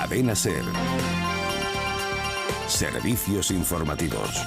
Cadena SER. Servicios informativos.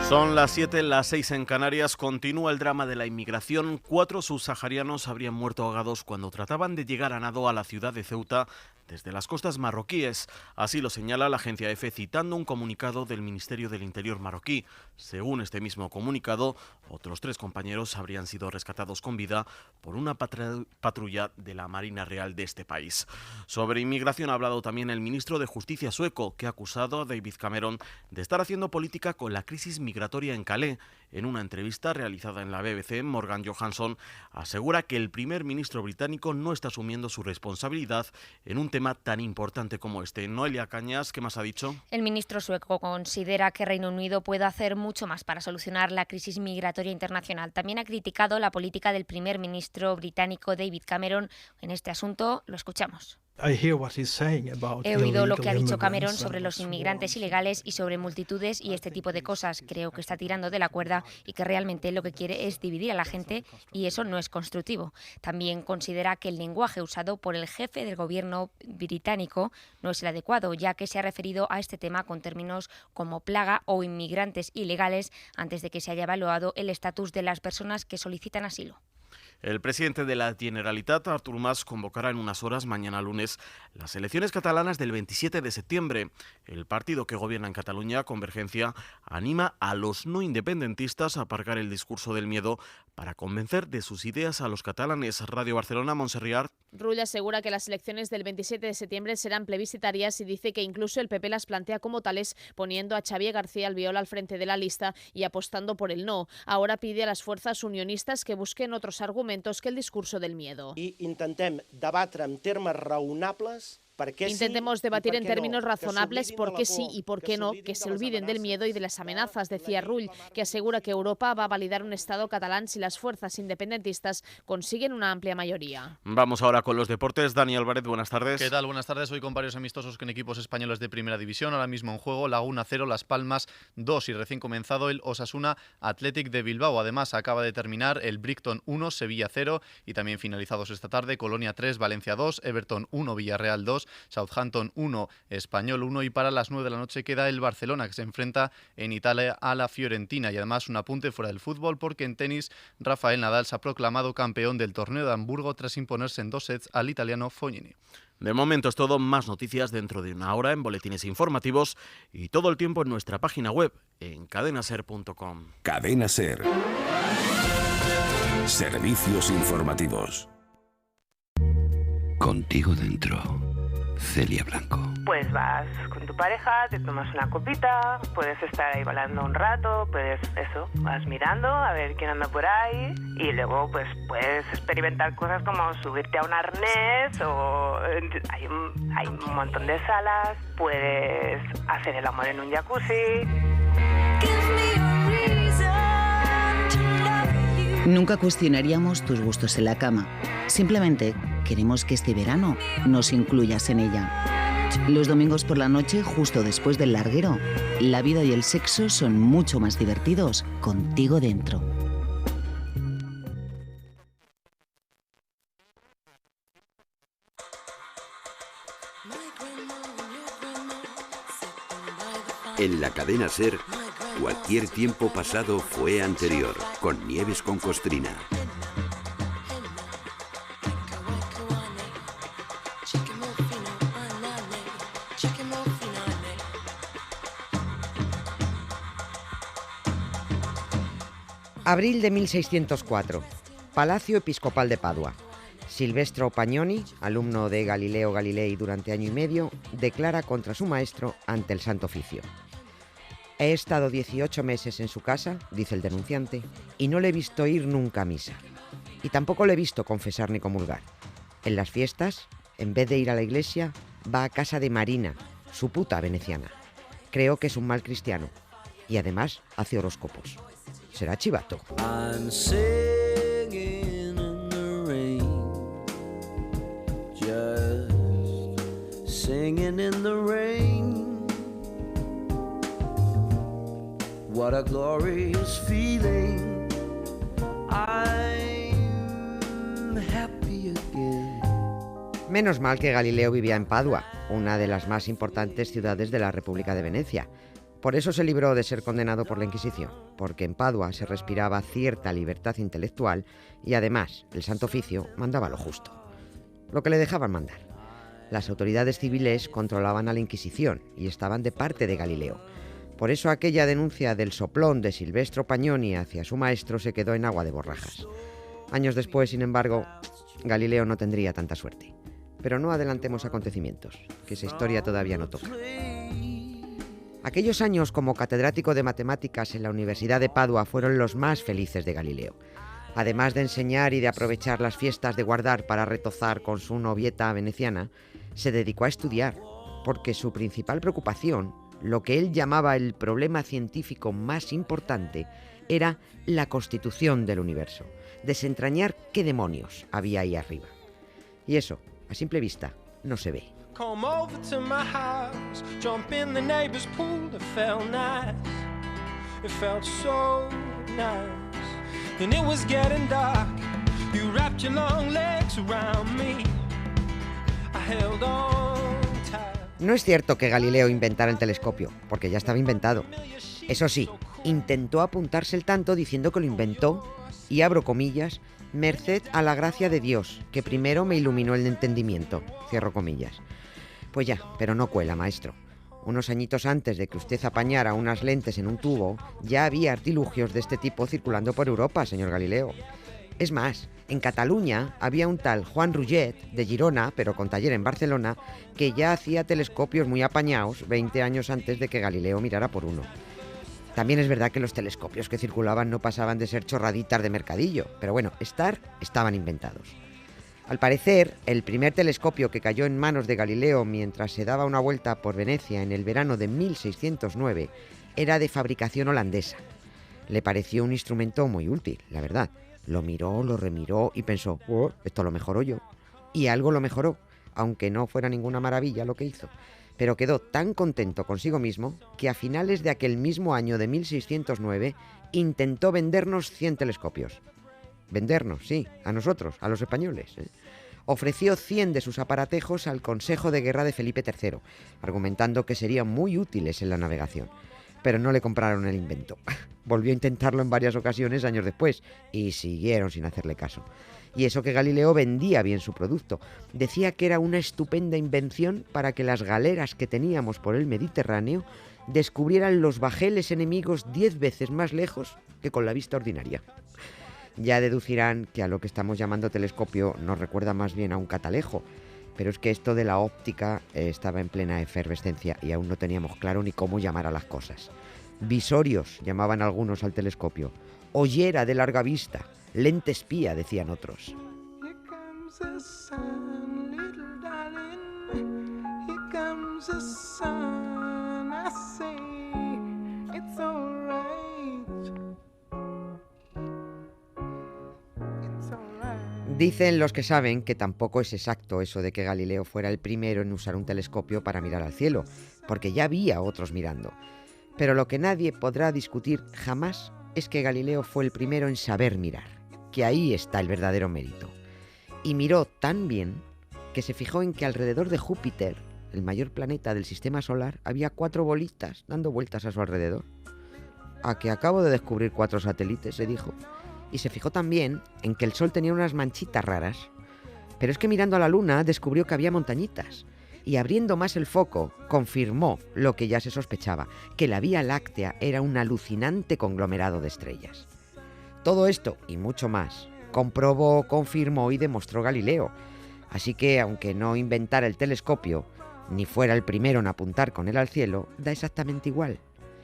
Son las 7, las 6 en Canarias. Continúa el drama de la inmigración. 4 subsaharianos habrían muerto ahogados cuando trataban de llegar a nado a la ciudad de Ceuta desde las costas marroquíes. Así lo señala la agencia EFE citando un comunicado del Ministerio del Interior marroquí. Según este mismo comunicado, otros 3 compañeros habrían sido rescatados con vida por una patrulla de la Marina Real de este país. Sobre inmigración ha hablado también el ministro de Justicia sueco, que ha acusado a David Cameron de estar haciendo política con la crisis migratoria en Calais. En una entrevista realizada en la BBC, Morgan Johansson asegura que el primer ministro británico no está asumiendo su responsabilidad en un tema tan importante como este. Noelia Cañas, ¿qué más ha dicho? El ministro sueco considera que Reino Unido puede hacer mucho más para solucionar la crisis migratoria internacional. También ha criticado la política del primer ministro británico David Cameron en este asunto. Lo escuchamos. He oído lo que ha dicho Cameron sobre los inmigrantes ilegales y sobre multitudes y este tipo de cosas. Creo que está tirando de la cuerda y que realmente lo que quiere es dividir a la gente y eso no es constructivo. También considera que el lenguaje usado por el jefe del gobierno británico no es el adecuado, ya que se ha referido a este tema con términos como plaga o inmigrantes ilegales antes de que se haya evaluado el estatus de las personas que solicitan asilo. El presidente de la Generalitat, Artur Mas, convocará en unas horas, mañana lunes, las elecciones catalanas del 27 de septiembre. El partido que gobierna en Cataluña, Convergencia, anima a los no independentistas a aparcar el discurso del miedo para convencer de sus ideas a los catalanes. Radio Barcelona, Montserrat. Rull asegura que las elecciones del 27 de septiembre serán plebiscitarias y dice que incluso el PP las plantea como tales, poniendo a Xavier García Albiol al frente de la lista y apostando por el no. Ahora pide a las fuerzas unionistas que busquen otros argumentos que el discurso del miedo. Intentemos debatir en términos razonables por qué sí y por qué no, que se olviden del miedo y de las amenazas, decía Rull, que asegura que Europa va a validar un Estado catalán si las fuerzas independentistas consiguen una amplia mayoría. Vamos ahora con los deportes. Dani Álvarez, buenas tardes. ¿Qué tal? Buenas tardes. Hoy con varios amistosos con equipos españoles de Primera División. Ahora mismo en juego Laguna 0, Las Palmas 2 y recién comenzado el Osasuna Athletic de Bilbao. Además acaba de terminar el Brighton 1, Sevilla 0 y también finalizados esta tarde Colonia 3, Valencia 2, Everton 1, Villarreal 2, Southampton 1, Español 1 y para las 9 de la noche queda el Barcelona que se enfrenta en Italia a la Fiorentina. Y además un apunte fuera del fútbol porque en tenis Rafael Nadal se ha proclamado campeón del torneo de Hamburgo tras imponerse en 2 sets al italiano Fognini. De momento es todo, más noticias dentro de una hora en boletines informativos y todo el tiempo en nuestra página web en cadenaser.com. Cadena SER. Servicios informativos. Contigo dentro, Celia Blanco. Pues vas con tu pareja, te tomas una copita, puedes estar ahí bailando un rato, vas mirando a ver quién anda por ahí y luego pues puedes experimentar cosas como subirte a un arnés o hay un montón de salas, puedes hacer el amor en un jacuzzi. Nunca cuestionaríamos tus gustos en la cama. Simplemente queremos que este verano nos incluyas en ella. Los domingos por la noche, justo después del larguero, la vida y el sexo son mucho más divertidos contigo dentro. En la cadena SER, cualquier tiempo pasado fue anterior, con Nieves con Costrina. Abril de 1604, Palacio Episcopal de Padua. Silvestro Pagnoni, alumno de Galileo Galilei durante año y medio, declara contra su maestro ante el Santo Oficio. He estado 18 meses en su casa, dice el denunciante, y no le he visto ir nunca a misa. Y tampoco le he visto confesar ni comulgar. En las fiestas, en vez de ir a la iglesia, va a casa de Marina, su puta veneciana. Creo que es un mal cristiano. Y además hace horóscopos. ¿Será chivato? I'm singing in the rain, just singing in the rain. What a glorious feeling. I'm happy again. Menos mal que Galileo vivía en Padua, una de las más importantes ciudades de la República de Venecia. Por eso se libró de ser condenado por la Inquisición, porque en Padua se respiraba cierta libertad intelectual y además el Santo Oficio mandaba lo justo, lo que le dejaban mandar. Las autoridades civiles controlaban a la Inquisición y estaban de parte de Galileo. Por eso aquella denuncia del soplón de Silvestro Pagnoni hacia su maestro se quedó en agua de borrajas. Años después, sin embargo, Galileo no tendría tanta suerte. Pero no adelantemos acontecimientos, que esa historia todavía no toca. Aquellos años como catedrático de matemáticas en la Universidad de Padua fueron los más felices de Galileo. Además de enseñar y de aprovechar las fiestas de guardar para retozar con su novieta veneciana, se dedicó a estudiar, porque su principal preocupación, lo que él llamaba el problema científico más importante, era la constitución del universo, desentrañar qué demonios había ahí arriba. Y eso, a simple vista, no se ve. Come over to my house, jump in the neighbor's pool. It felt nice, it felt so nice. And it was getting dark, you wrapped your long legs around me. I held on tight. No es cierto que Galileo inventara el telescopio, porque ya estaba inventado. Eso sí, intentó apuntarse el tanto diciendo que lo inventó, y abro comillas, merced a la gracia de Dios, que primero me iluminó el entendimiento, cierro comillas. Pues ya, pero no cuela, maestro. Unos añitos antes de que usted apañara unas lentes en un tubo, ya había artilugios de este tipo circulando por Europa, señor Galileo. Es más, en Cataluña había un tal Juan Rullet, de Girona, pero con taller en Barcelona, que ya hacía telescopios muy apañados 20 años antes de que Galileo mirara por uno. También es verdad que los telescopios que circulaban no pasaban de ser chorraditas de mercadillo, pero bueno, estaban inventados. Al parecer, el primer telescopio que cayó en manos de Galileo mientras se daba una vuelta por Venecia en el verano de 1609 era de fabricación holandesa. Le pareció un instrumento muy útil, la verdad. Lo miró, lo remiró y pensó, esto lo mejoro yo. Y algo lo mejoró, aunque no fuera ninguna maravilla lo que hizo. Pero quedó tan contento consigo mismo que a finales de aquel mismo año de 1609 intentó vendernos 100 telescopios. Vendernos, sí, a nosotros, a los españoles. Ofreció 100 de sus aparatejos al Consejo de Guerra de Felipe III, argumentando que serían muy útiles en la navegación. Pero no le compraron el invento. Volvió a intentarlo en varias ocasiones años después y siguieron sin hacerle caso. Y eso que Galileo vendía bien su producto. Decía que era una estupenda invención para que las galeras que teníamos por el Mediterráneo descubrieran los bajeles enemigos 10 veces más lejos que con la vista ordinaria. Ya deducirán que a lo que estamos llamando telescopio nos recuerda más bien a un catalejo, pero es que esto de la óptica estaba en plena efervescencia y aún no teníamos claro ni cómo llamar a las cosas. Visorios llamaban algunos al telescopio, ollera de larga vista, lente espía decían otros. Here comes the sun, little darling. Here comes the sun. I say it's alright. Dicen los que saben que tampoco es exacto eso de que Galileo fuera el primero en usar un telescopio para mirar al cielo, porque ya había otros mirando. Pero lo que nadie podrá discutir jamás es que Galileo fue el primero en saber mirar, que ahí está el verdadero mérito. Y miró tan bien que se fijó en que alrededor de Júpiter, el mayor planeta del sistema solar, había 4 bolitas dando vueltas a su alrededor. ¿A que acabo de descubrir 4 satélites?, se dijo. Y se fijó también en que el Sol tenía unas manchitas raras. Pero es que mirando a la Luna descubrió que había montañitas. Y abriendo más el foco, confirmó lo que ya se sospechaba, que la Vía Láctea era un alucinante conglomerado de estrellas. Todo esto, y mucho más, comprobó, confirmó y demostró Galileo. Así que, aunque no inventara el telescopio, ni fuera el primero en apuntar con él al cielo, da exactamente igual.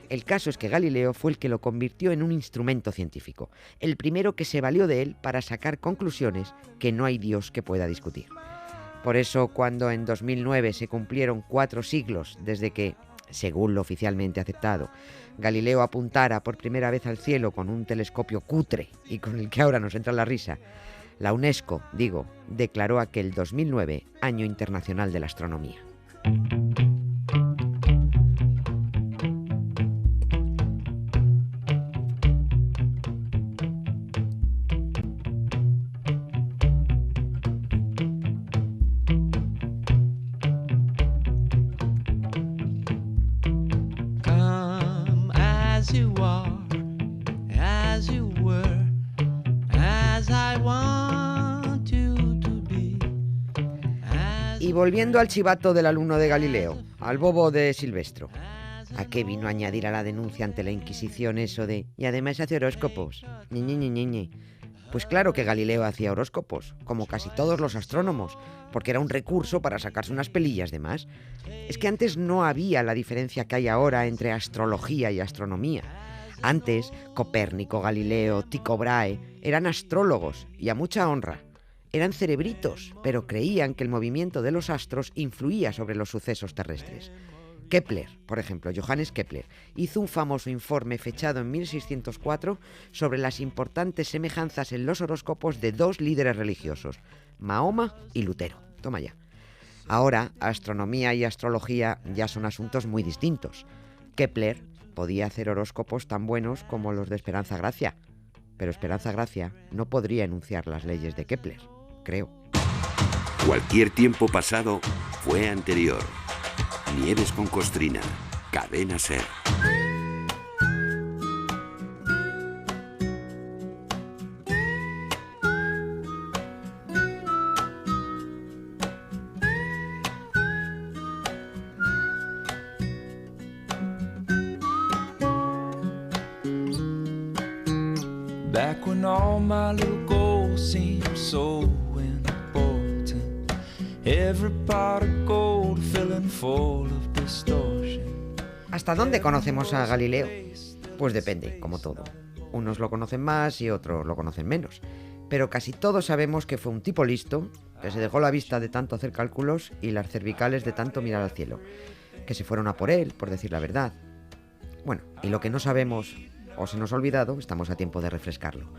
El caso es que Galileo fue el que lo convirtió en un instrumento científico, el primero que se valió de él para sacar conclusiones que no hay Dios que pueda discutir. Por eso, cuando en 2009 se cumplieron 4 siglos desde que, según lo oficialmente aceptado, Galileo apuntara por primera vez al cielo con un telescopio cutre y con el que ahora nos entra la risa, la UNESCO, declaró aquel 2009 Año Internacional de la Astronomía. Y volviendo al chivato del alumno de Galileo, al bobo de Silvestro, ¿a qué vino a añadir a la denuncia ante la Inquisición eso de "y además hace horóscopos"? Ñe. Pues claro que Galileo hacía horóscopos, como casi todos los astrónomos, porque era un recurso para sacarse unas pelillas de más. Es que antes no había la diferencia que hay ahora entre astrología y astronomía. Antes, Copérnico, Galileo, Tycho Brahe eran astrólogos y a mucha honra. Eran cerebritos, pero creían que el movimiento de los astros influía sobre los sucesos terrestres. Kepler, por ejemplo, Johannes Kepler, hizo un famoso informe fechado en 1604 sobre las importantes semejanzas en los horóscopos de dos líderes religiosos, Mahoma y Lutero. Toma ya. Ahora, astronomía y astrología ya son asuntos muy distintos. Kepler podía hacer horóscopos tan buenos como los de Esperanza Gracia, pero Esperanza Gracia no podría enunciar las leyes de Kepler, creo. Cualquier tiempo pasado fue anterior. Nieves con Costrina, Cadena SER. Back when all my little goals seemed so important, every pot of gold filling full of distortion. ¿Hasta dónde conocemos a Galileo? Pues depende, como todo. Unos lo conocen más y otros lo conocen menos. Pero casi todos sabemos que fue un tipo listo, que se dejó la vista de tanto hacer cálculos y las cervicales de tanto mirar al cielo, que se fueron a por él, por decir la verdad. Bueno, y lo que no sabemos o se nos ha olvidado, estamos a tiempo de refrescarlo.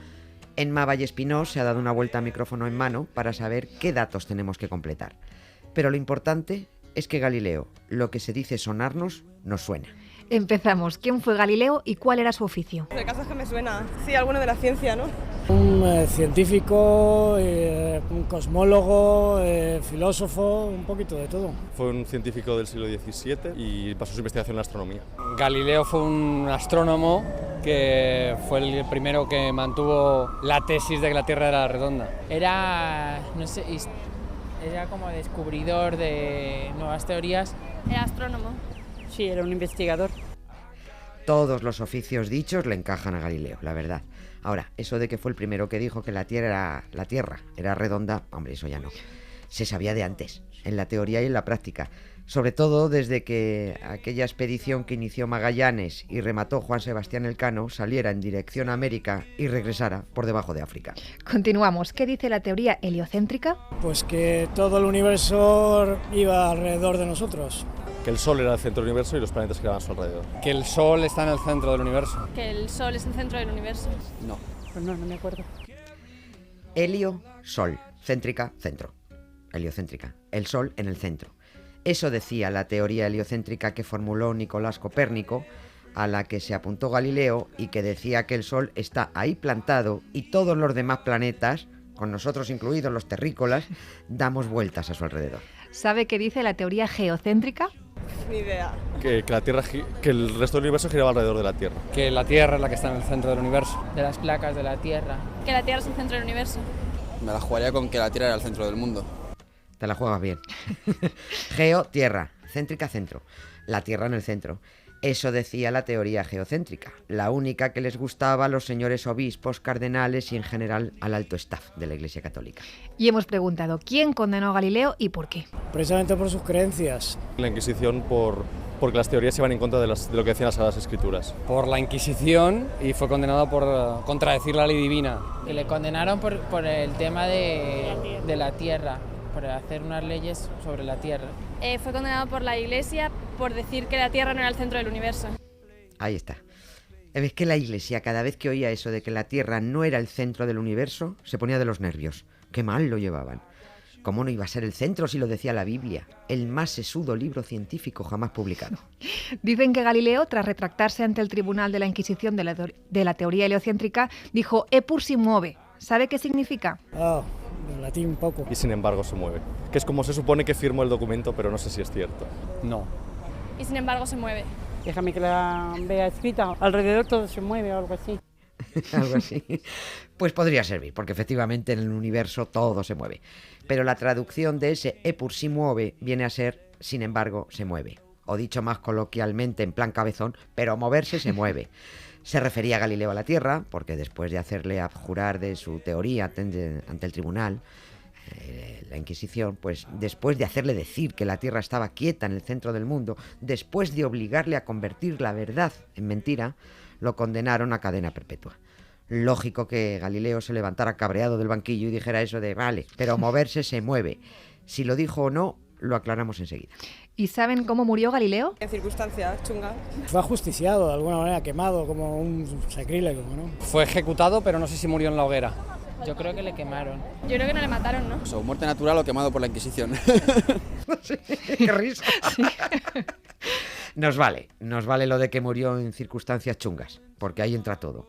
Enma Vallespinós se ha dado una vuelta a micrófono en mano para saber qué datos tenemos que completar. Pero lo importante es que Galileo, lo que se dice sonarnos, nos suena. Empezamos. ¿Quién fue Galileo y cuál era su oficio? El caso es que me suena. Sí, alguno de la ciencia, ¿no? Un científico, un cosmólogo, filósofo, un poquito de todo. Fue un científico del siglo XVII y basó su investigación en la astronomía. Galileo fue un astrónomo que fue el primero que mantuvo la tesis de que la Tierra era redonda. Era como descubridor de nuevas teorías. Era astrónomo. Sí, era un investigador. Todos los oficios dichos le encajan a Galileo, la verdad. Ahora, eso de que fue el primero que dijo que la Tierra era redonda, hombre, eso ya no. Se sabía de antes, en la teoría y en la práctica. Sobre todo desde que aquella expedición que inició Magallanes y remató Juan Sebastián Elcano saliera en dirección a América y regresara por debajo de África. Continuamos. ¿Qué dice la teoría heliocéntrica? Pues que todo el universo iba alrededor de nosotros. Que el Sol era el centro del universo y los planetas giraban a su alrededor. Que el Sol está en el centro del universo. Que el Sol es el centro del universo. No. Pues no me acuerdo. Helio, Sol. Céntrica, centro. Heliocéntrica. El Sol en el centro. Eso decía la teoría heliocéntrica que formuló Nicolás Copérnico, a la que se apuntó Galileo y que decía que el Sol está ahí plantado y todos los demás planetas, con nosotros incluidos los terrícolas, damos vueltas a su alrededor. ¿Sabe qué dice la teoría geocéntrica? Ni idea. Que el resto del universo giraba alrededor de la Tierra. Que la Tierra es la que está en el centro del universo. De las placas de la Tierra. Que la Tierra es el centro del universo. Me la jugaría con que la Tierra era el centro del mundo. Te la juegas bien. Geo, Tierra. Céntrica, centro. La Tierra en el centro. Eso decía la teoría geocéntrica, la única que les gustaba a los señores obispos, cardenales y en general al alto staff de la Iglesia Católica. Y hemos preguntado, ¿quién condenó a Galileo y por qué? Precisamente por sus creencias. La Inquisición porque las teorías iban en contra de lo que decían las Sagradas Escrituras. Por la Inquisición y fue condenado por contradecir la ley divina. Que le condenaron por el tema de la Tierra, por hacer unas leyes sobre la Tierra. Fue condenado por la Iglesia por decir que la Tierra no era el centro del universo. Ahí está. Es que la Iglesia, cada vez que oía eso de que la Tierra no era el centro del universo, se ponía de los nervios. Qué mal lo llevaban. ¿Cómo no iba a ser el centro si lo decía la Biblia? El más sesudo libro científico jamás publicado. Dicen que Galileo, tras retractarse ante el Tribunal de la Inquisición de la teoría heliocéntrica, dijo «e pur si muove». ¿Sabe qué significa? En latín poco. Y sin embargo se mueve. Que es como se supone que firmó el documento, pero no sé si es cierto. No. Y sin embargo se mueve. Déjame que la vea escrita. Alrededor todo se mueve o algo así. algo así, pues podría servir, porque efectivamente en el universo todo se mueve. Pero la traducción de ese eppur si muove viene a ser, sin embargo, se mueve. O dicho más coloquialmente en plan cabezón, pero moverse se mueve. Se refería a Galileo a la Tierra, porque después de hacerle abjurar de su teoría ante el tribunal, la Inquisición, pues después de hacerle decir que la Tierra estaba quieta en el centro del mundo, después de obligarle a convertir la verdad en mentira, lo condenaron a cadena perpetua. Lógico que Galileo se levantara cabreado del banquillo y dijera eso de, vale, pero moverse se mueve. Si lo dijo o no, lo aclaramos enseguida. ¿Y saben cómo murió Galileo? En circunstancias chungas. Fue ajusticiado, de alguna manera quemado, como un sacrílego, ¿no? Fue ejecutado, pero no sé si murió en la hoguera. Yo creo que le quemaron. Yo creo que no le mataron, ¿no? O muerte natural o quemado por la Inquisición. Sí, qué risa. Sí. Nos vale lo de que murió en circunstancias chungas, porque ahí entra todo.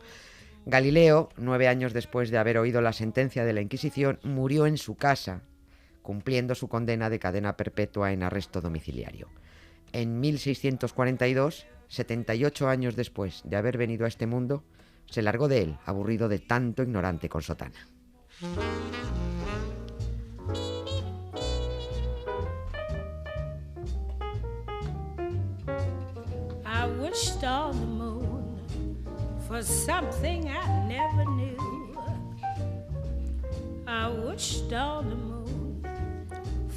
Galileo, 9 años después de haber oído la sentencia de la Inquisición, murió en su casa, cumpliendo su condena de cadena perpetua en arresto domiciliario. En 1642, 78 años después de haber venido a este mundo, se largó de él, aburrido de tanto ignorante con sotana. I wished on the moon for something I never knew. I wished on the moon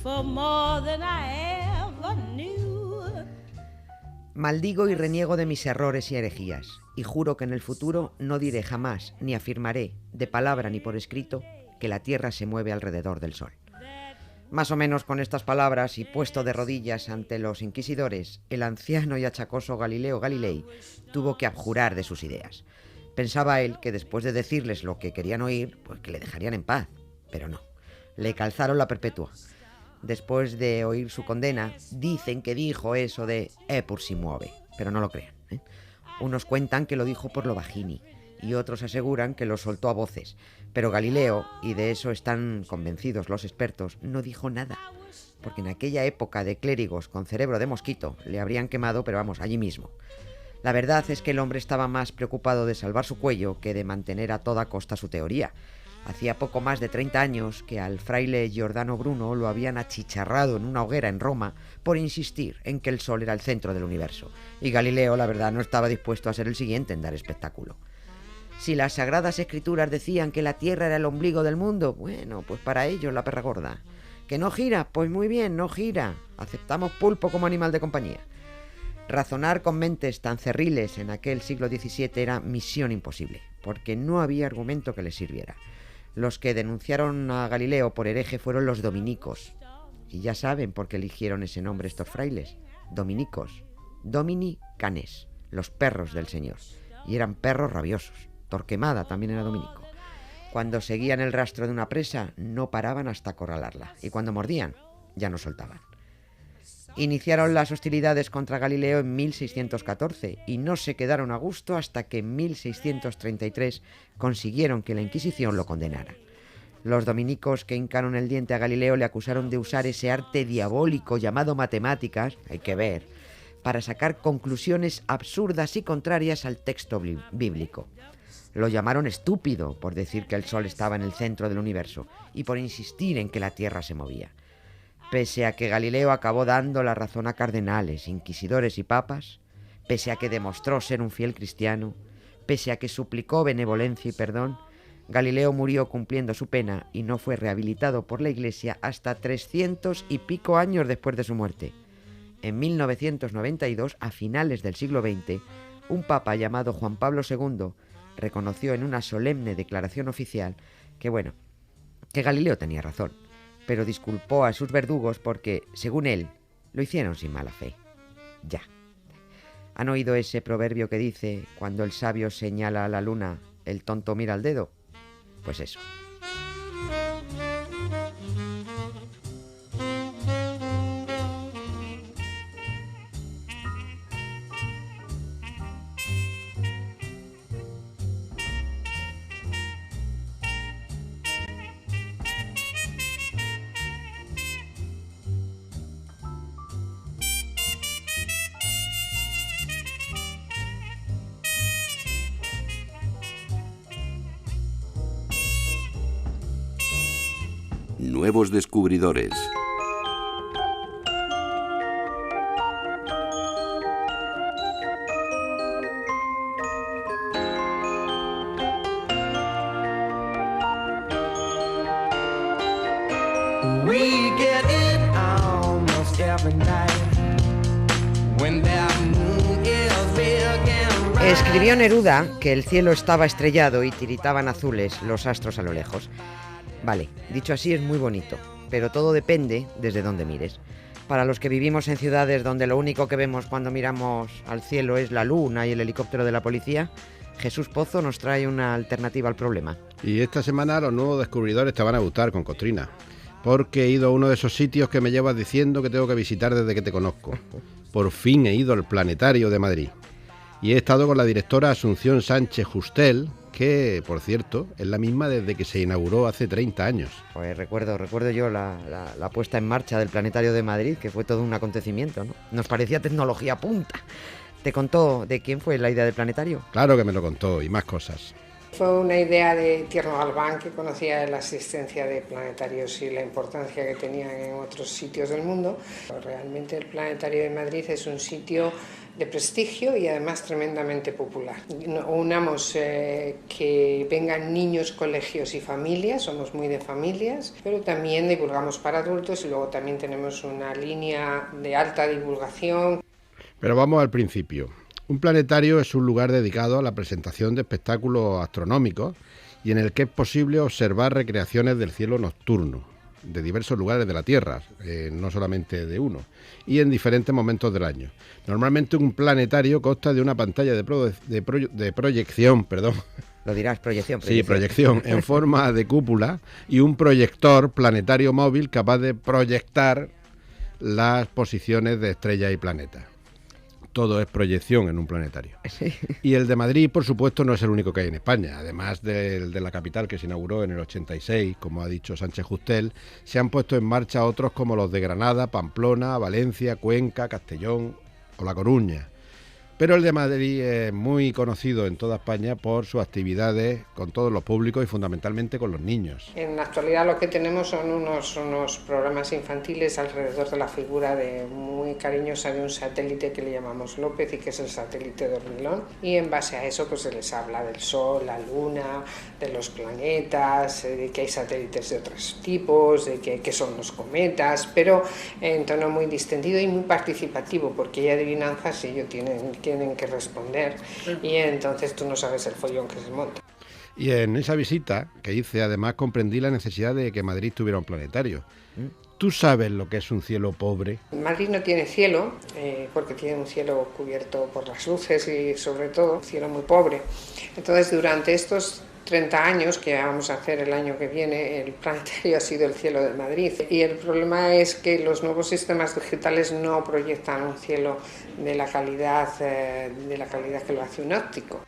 for more than I ever knew. Maldigo y reniego de mis errores y herejías, y juro que en el futuro no diré jamás, ni afirmaré, de palabra ni por escrito, que la Tierra se mueve alrededor del Sol. Más o menos con estas palabras y puesto de rodillas ante los inquisidores, el anciano y achacoso Galileo Galilei tuvo que abjurar de sus ideas. Pensaba él que después de decirles lo que querían oír, pues que le dejarían en paz, pero no. Le calzaron la perpetua. Después de oír su condena, dicen que dijo eso de eppur si muove, pero no lo crean, ¿eh? Unos cuentan que lo dijo por lo bajini y otros aseguran que lo soltó a voces, pero Galileo, y de eso están convencidos los expertos, no dijo nada, porque en aquella época de clérigos con cerebro de mosquito le habrían quemado, pero vamos, allí mismo. La verdad es que el hombre estaba más preocupado de salvar su cuello que de mantener a toda costa su teoría. Hacía poco más de 30 años que al fraile Giordano Bruno lo habían achicharrado en una hoguera en Roma por insistir en que el Sol era el centro del universo. Y Galileo, la verdad, no estaba dispuesto a ser el siguiente en dar espectáculo. Si las sagradas escrituras decían que la Tierra era el ombligo del mundo, bueno, pues para ellos la perra gorda. ¿Que no gira? Pues muy bien, no gira. Aceptamos pulpo como animal de compañía. Razonar con mentes tan cerriles en aquel siglo XVII era misión imposible, porque no había argumento que les sirviera. Los que denunciaron a Galileo por hereje fueron los dominicos. Y ya saben por qué eligieron ese nombre estos frailes. Dominicos. Domini canes, los perros del Señor. Y eran perros rabiosos. Torquemada también era dominico. Cuando seguían el rastro de una presa, no paraban hasta acorralarla. Y cuando mordían, ya no soltaban. Iniciaron las hostilidades contra Galileo en 1614 y no se quedaron a gusto hasta que en 1633 consiguieron que la Inquisición lo condenara. Los dominicos que hincaron el diente a Galileo le acusaron de usar ese arte diabólico llamado matemáticas, hay que ver, para sacar conclusiones absurdas y contrarias al texto bíblico. Lo llamaron estúpido por decir que el Sol estaba en el centro del universo y por insistir en que la Tierra se movía. Pese a que Galileo acabó dando la razón a cardenales, inquisidores y papas, pese a que demostró ser un fiel cristiano, pese a que suplicó benevolencia y perdón, Galileo murió cumpliendo su pena y no fue rehabilitado por la Iglesia hasta 300 y pico años después de su muerte. En 1992, a finales del siglo XX, un papa llamado Juan Pablo II reconoció en una solemne declaración oficial que Galileo tenía razón, pero disculpó a sus verdugos porque, según él, lo hicieron sin mala fe. Ya. ¿Han oído ese proverbio que dice, cuando el sabio señala a la luna, el tonto mira al dedo? Pues eso. Nuevos descubridores. Escribió Neruda que el cielo estaba estrellado y tiritaban azules los astros a lo lejos. Vale, dicho así es muy bonito, pero todo depende desde dónde mires. Para los que vivimos en ciudades donde lo único que vemos cuando miramos al cielo es la luna y el helicóptero de la policía, Jesús Pozo nos trae una alternativa al problema. Y esta semana los nuevos descubridores te van a gustar con Costrina, porque he ido a uno de esos sitios que me llevas diciendo que tengo que visitar desde que te conozco. Por fin he ido al Planetario de Madrid. Y he estado con la directora Asunción Sánchez Justel, que, por cierto, es la misma desde que se inauguró hace 30 años. Pues recuerdo yo la puesta en marcha del Planetario de Madrid, que fue todo un acontecimiento, ¿no? Nos parecía tecnología punta. ¿Te contó de quién fue la idea del planetario? Claro que me lo contó, y más cosas. Fue una idea de Tierno Galván, que conocía la existencia de planetarios y la importancia que tenían en otros sitios del mundo. Realmente el Planetario de Madrid es un sitio de prestigio y además tremendamente popular. Unamos que vengan niños, colegios y familias, somos muy de familias, pero también divulgamos para adultos y luego también tenemos una línea de alta divulgación. Pero vamos al principio. Un planetario es un lugar dedicado a la presentación de espectáculos astronómicos y en el que es posible observar recreaciones del cielo nocturno de diversos lugares de la Tierra, no solamente de uno, y en diferentes momentos del año. Normalmente un planetario consta de una pantalla de proyección, perdón. Lo dirás, proyección. Sí, proyección, en forma de cúpula y un proyector planetario móvil capaz de proyectar las posiciones de estrellas y planetas. Todo es proyección en un planetario. Sí. Y el de Madrid, por supuesto, no es el único que hay en España. Además del de la capital, que se inauguró en el 86, como ha dicho Sánchez Justel, se han puesto en marcha otros como los de Granada, Pamplona, Valencia, Cuenca, Castellón o La Coruña. Pero el de Madrid es muy conocido en toda España por sus actividades con todos los públicos y fundamentalmente con los niños. En la actualidad lo que tenemos son unos programas infantiles alrededor de la figura muy cariñosa de un satélite que le llamamos López y que es el satélite dormilón. Y en base a eso pues se les habla del Sol, la Luna, de los planetas, de que hay satélites de otros tipos, de que son los cometas, pero en tono muy distendido y muy participativo, porque hay adivinanzas y ellos tienen que responder y entonces tú no sabes el follón que se monta. Y en esa visita que hice, además comprendí la necesidad de que Madrid tuviera un planetario. ¿Tú sabes lo que es un cielo pobre? Madrid no tiene cielo, porque tiene un cielo cubierto por las luces y sobre todo un cielo muy pobre. Entonces durante estos 30 años que vamos a hacer el año que viene, el planetario ha sido el cielo de Madrid. Y el problema es que los nuevos sistemas digitales no proyectan un cielo de la calidad que lo hace un óptico.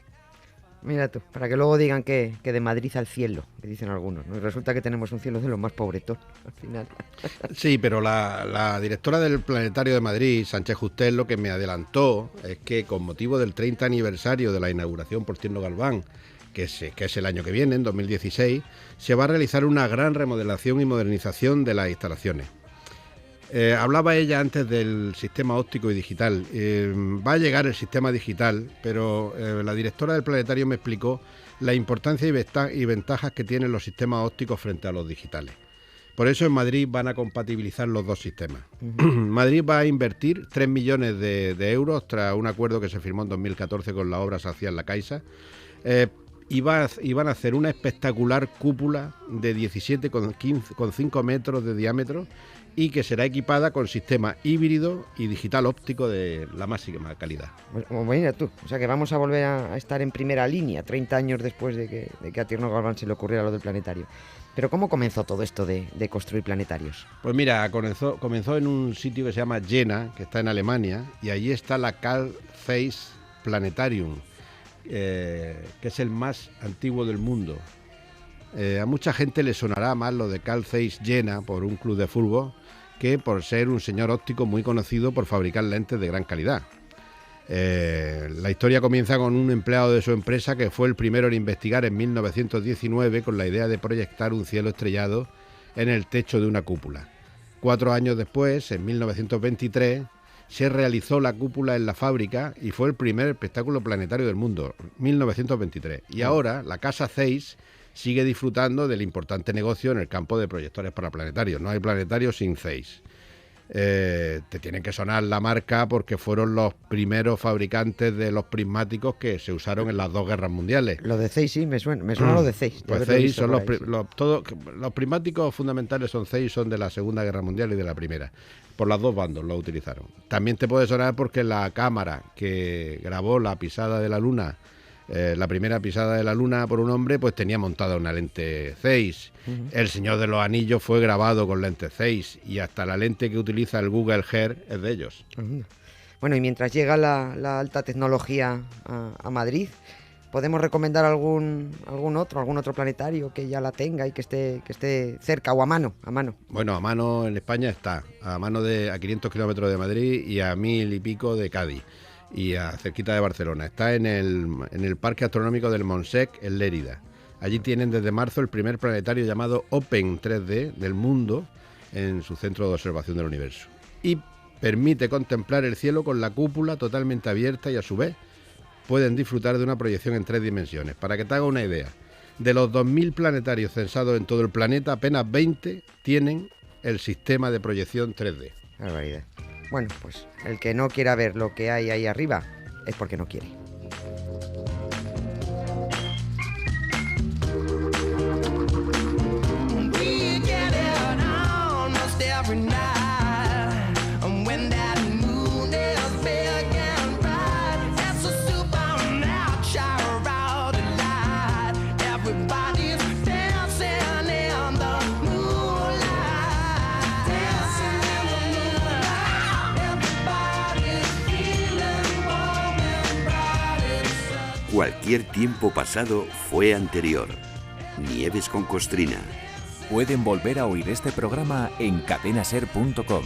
Mira tú, para que luego digan que de Madrid al cielo, que dicen algunos, ¿no? Y resulta que tenemos un cielo de los más pobretos, al final. Sí, pero la directora del Planetario de Madrid, Sánchez Justel, lo que me adelantó es que con motivo del 30 aniversario de la inauguración por Tierno Galván, que es el año que viene, en 2016, se va a realizar una gran remodelación y modernización de las instalaciones. Hablaba ella antes del sistema óptico y digital. Va a llegar el sistema digital, pero la directora del planetario me explicó la importancia y ventajas que tienen los sistemas ópticos frente a los digitales. Por eso en Madrid van a compatibilizar los dos sistemas. Madrid va a invertir 3 millones de euros tras un acuerdo que se firmó en 2014 con la obra social La Caixa. Y van a hacer una espectacular cúpula de 17,5 metros de diámetro y que será equipada con sistema híbrido y digital óptico de la máxima calidad. Bueno, mira tú, o sea que vamos a volver a estar en primera línea 30 años después de que a Tierno Galván se le ocurriera lo del planetario. Pero ¿cómo comenzó todo esto de construir planetarios? Pues mira, comenzó en un sitio que se llama Jena, que está en Alemania, y allí está la Carl Zeiss Planetarium, que es el más antiguo del mundo. A mucha gente le sonará más lo de Carl Zeiss Jena por un club de fútbol que por ser un señor óptico muy conocido por fabricar lentes de gran calidad. La historia comienza con un empleado de su empresa que fue el primero en investigar en 1919 con la idea de proyectar un cielo estrellado en el techo de una cúpula. 4 años después, en 1923, se realizó la cúpula en la fábrica y fue el primer espectáculo planetario del mundo, 1923. Y ahora la Casa Zeiss sigue disfrutando del importante negocio en el campo de proyectores para planetarios. No hay planetario sin Zeiss. Te tiene que sonar la marca porque fueron los primeros fabricantes de los prismáticos que se usaron en las 2 guerras mundiales. Lo de Zeiss sí, me suena lo de Zeiss. Pues Zeiss son los prismáticos fundamentales son Zeiss, son de la Segunda Guerra Mundial y de la Primera. Por los 2 bandos lo utilizaron. También te puede sonar porque la cámara que grabó la pisada de la Luna, la primera pisada de la Luna por un hombre, pues tenía montada una lente Zeiss. El Señor de los Anillos fue grabado con lentes Zeiss y hasta la lente que utiliza el Google Earth es de ellos. Bueno, y mientras llega la alta tecnología a Madrid, ¿podemos recomendar algún otro planetario que ya la tenga y que esté cerca o a mano? Bueno, a mano en España está, a 500 kilómetros de Madrid y a 1000 y pico de Cádiz. Y cerquita de Barcelona. Está en el Parque Astronómico del Montsec, en Lérida. Allí tienen desde marzo el primer planetario llamado Open 3D del mundo en su centro de observación del universo. Y permite contemplar el cielo con la cúpula totalmente abierta y a su vez pueden disfrutar de una proyección en 3 dimensiones. Para que te haga una idea, de los 2000 planetarios censados en todo el planeta, apenas 20 tienen el sistema de proyección 3D. Barbaridad. Bueno, pues el que no quiera ver lo que hay ahí arriba es porque no quiere. Cualquier tiempo pasado fue anterior. Nieves con Costrina. Pueden volver a oír este programa en cadenaser.com.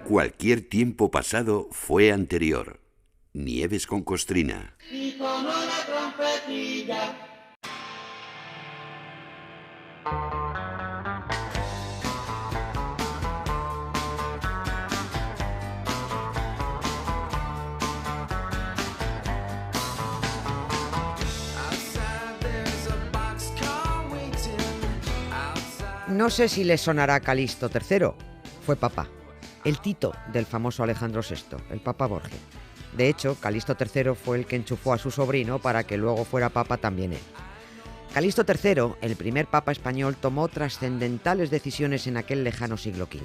Cualquier tiempo pasado fue anterior. Nieves con Costrina. Y con una trompetilla. No sé si les sonará Calixto III. Fue papa. El Tito del famoso Alejandro VI, el Papa Borgia. De hecho, Calixto III fue el que enchufó a su sobrino para que luego fuera papa también él. Calixto III, el primer papa español, tomó trascendentales decisiones en aquel lejano siglo XV.